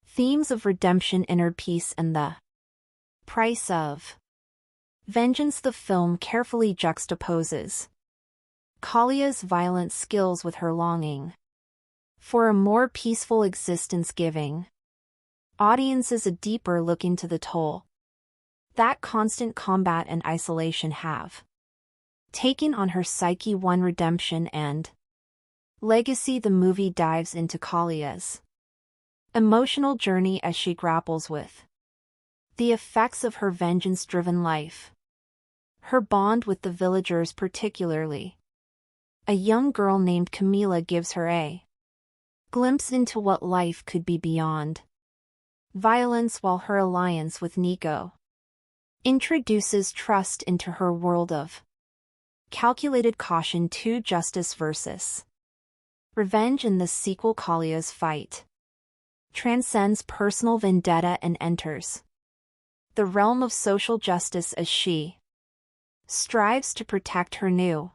themes of redemption, inner peace, and the price of vengeance. The film carefully juxtaposes Kalia's violent skills with her longing for a more peaceful existence, giving audiences a deeper look into the toll that constant combat and isolation have taken on her psyche. One redemption and legacy. The movie dives into Kalia's emotional journey as she grapples with the effects of her vengeance-driven life. Her bond with the villagers, particularly a young girl named Camila, gives her a glimpse into what life could be beyond violence, while her alliance with Nico introduces trust into her world of calculated caution. 2 Justice versus Revenge. In the sequel, Kalia's fight transcends personal vendetta and enters the realm of social justice as she strives to protect her new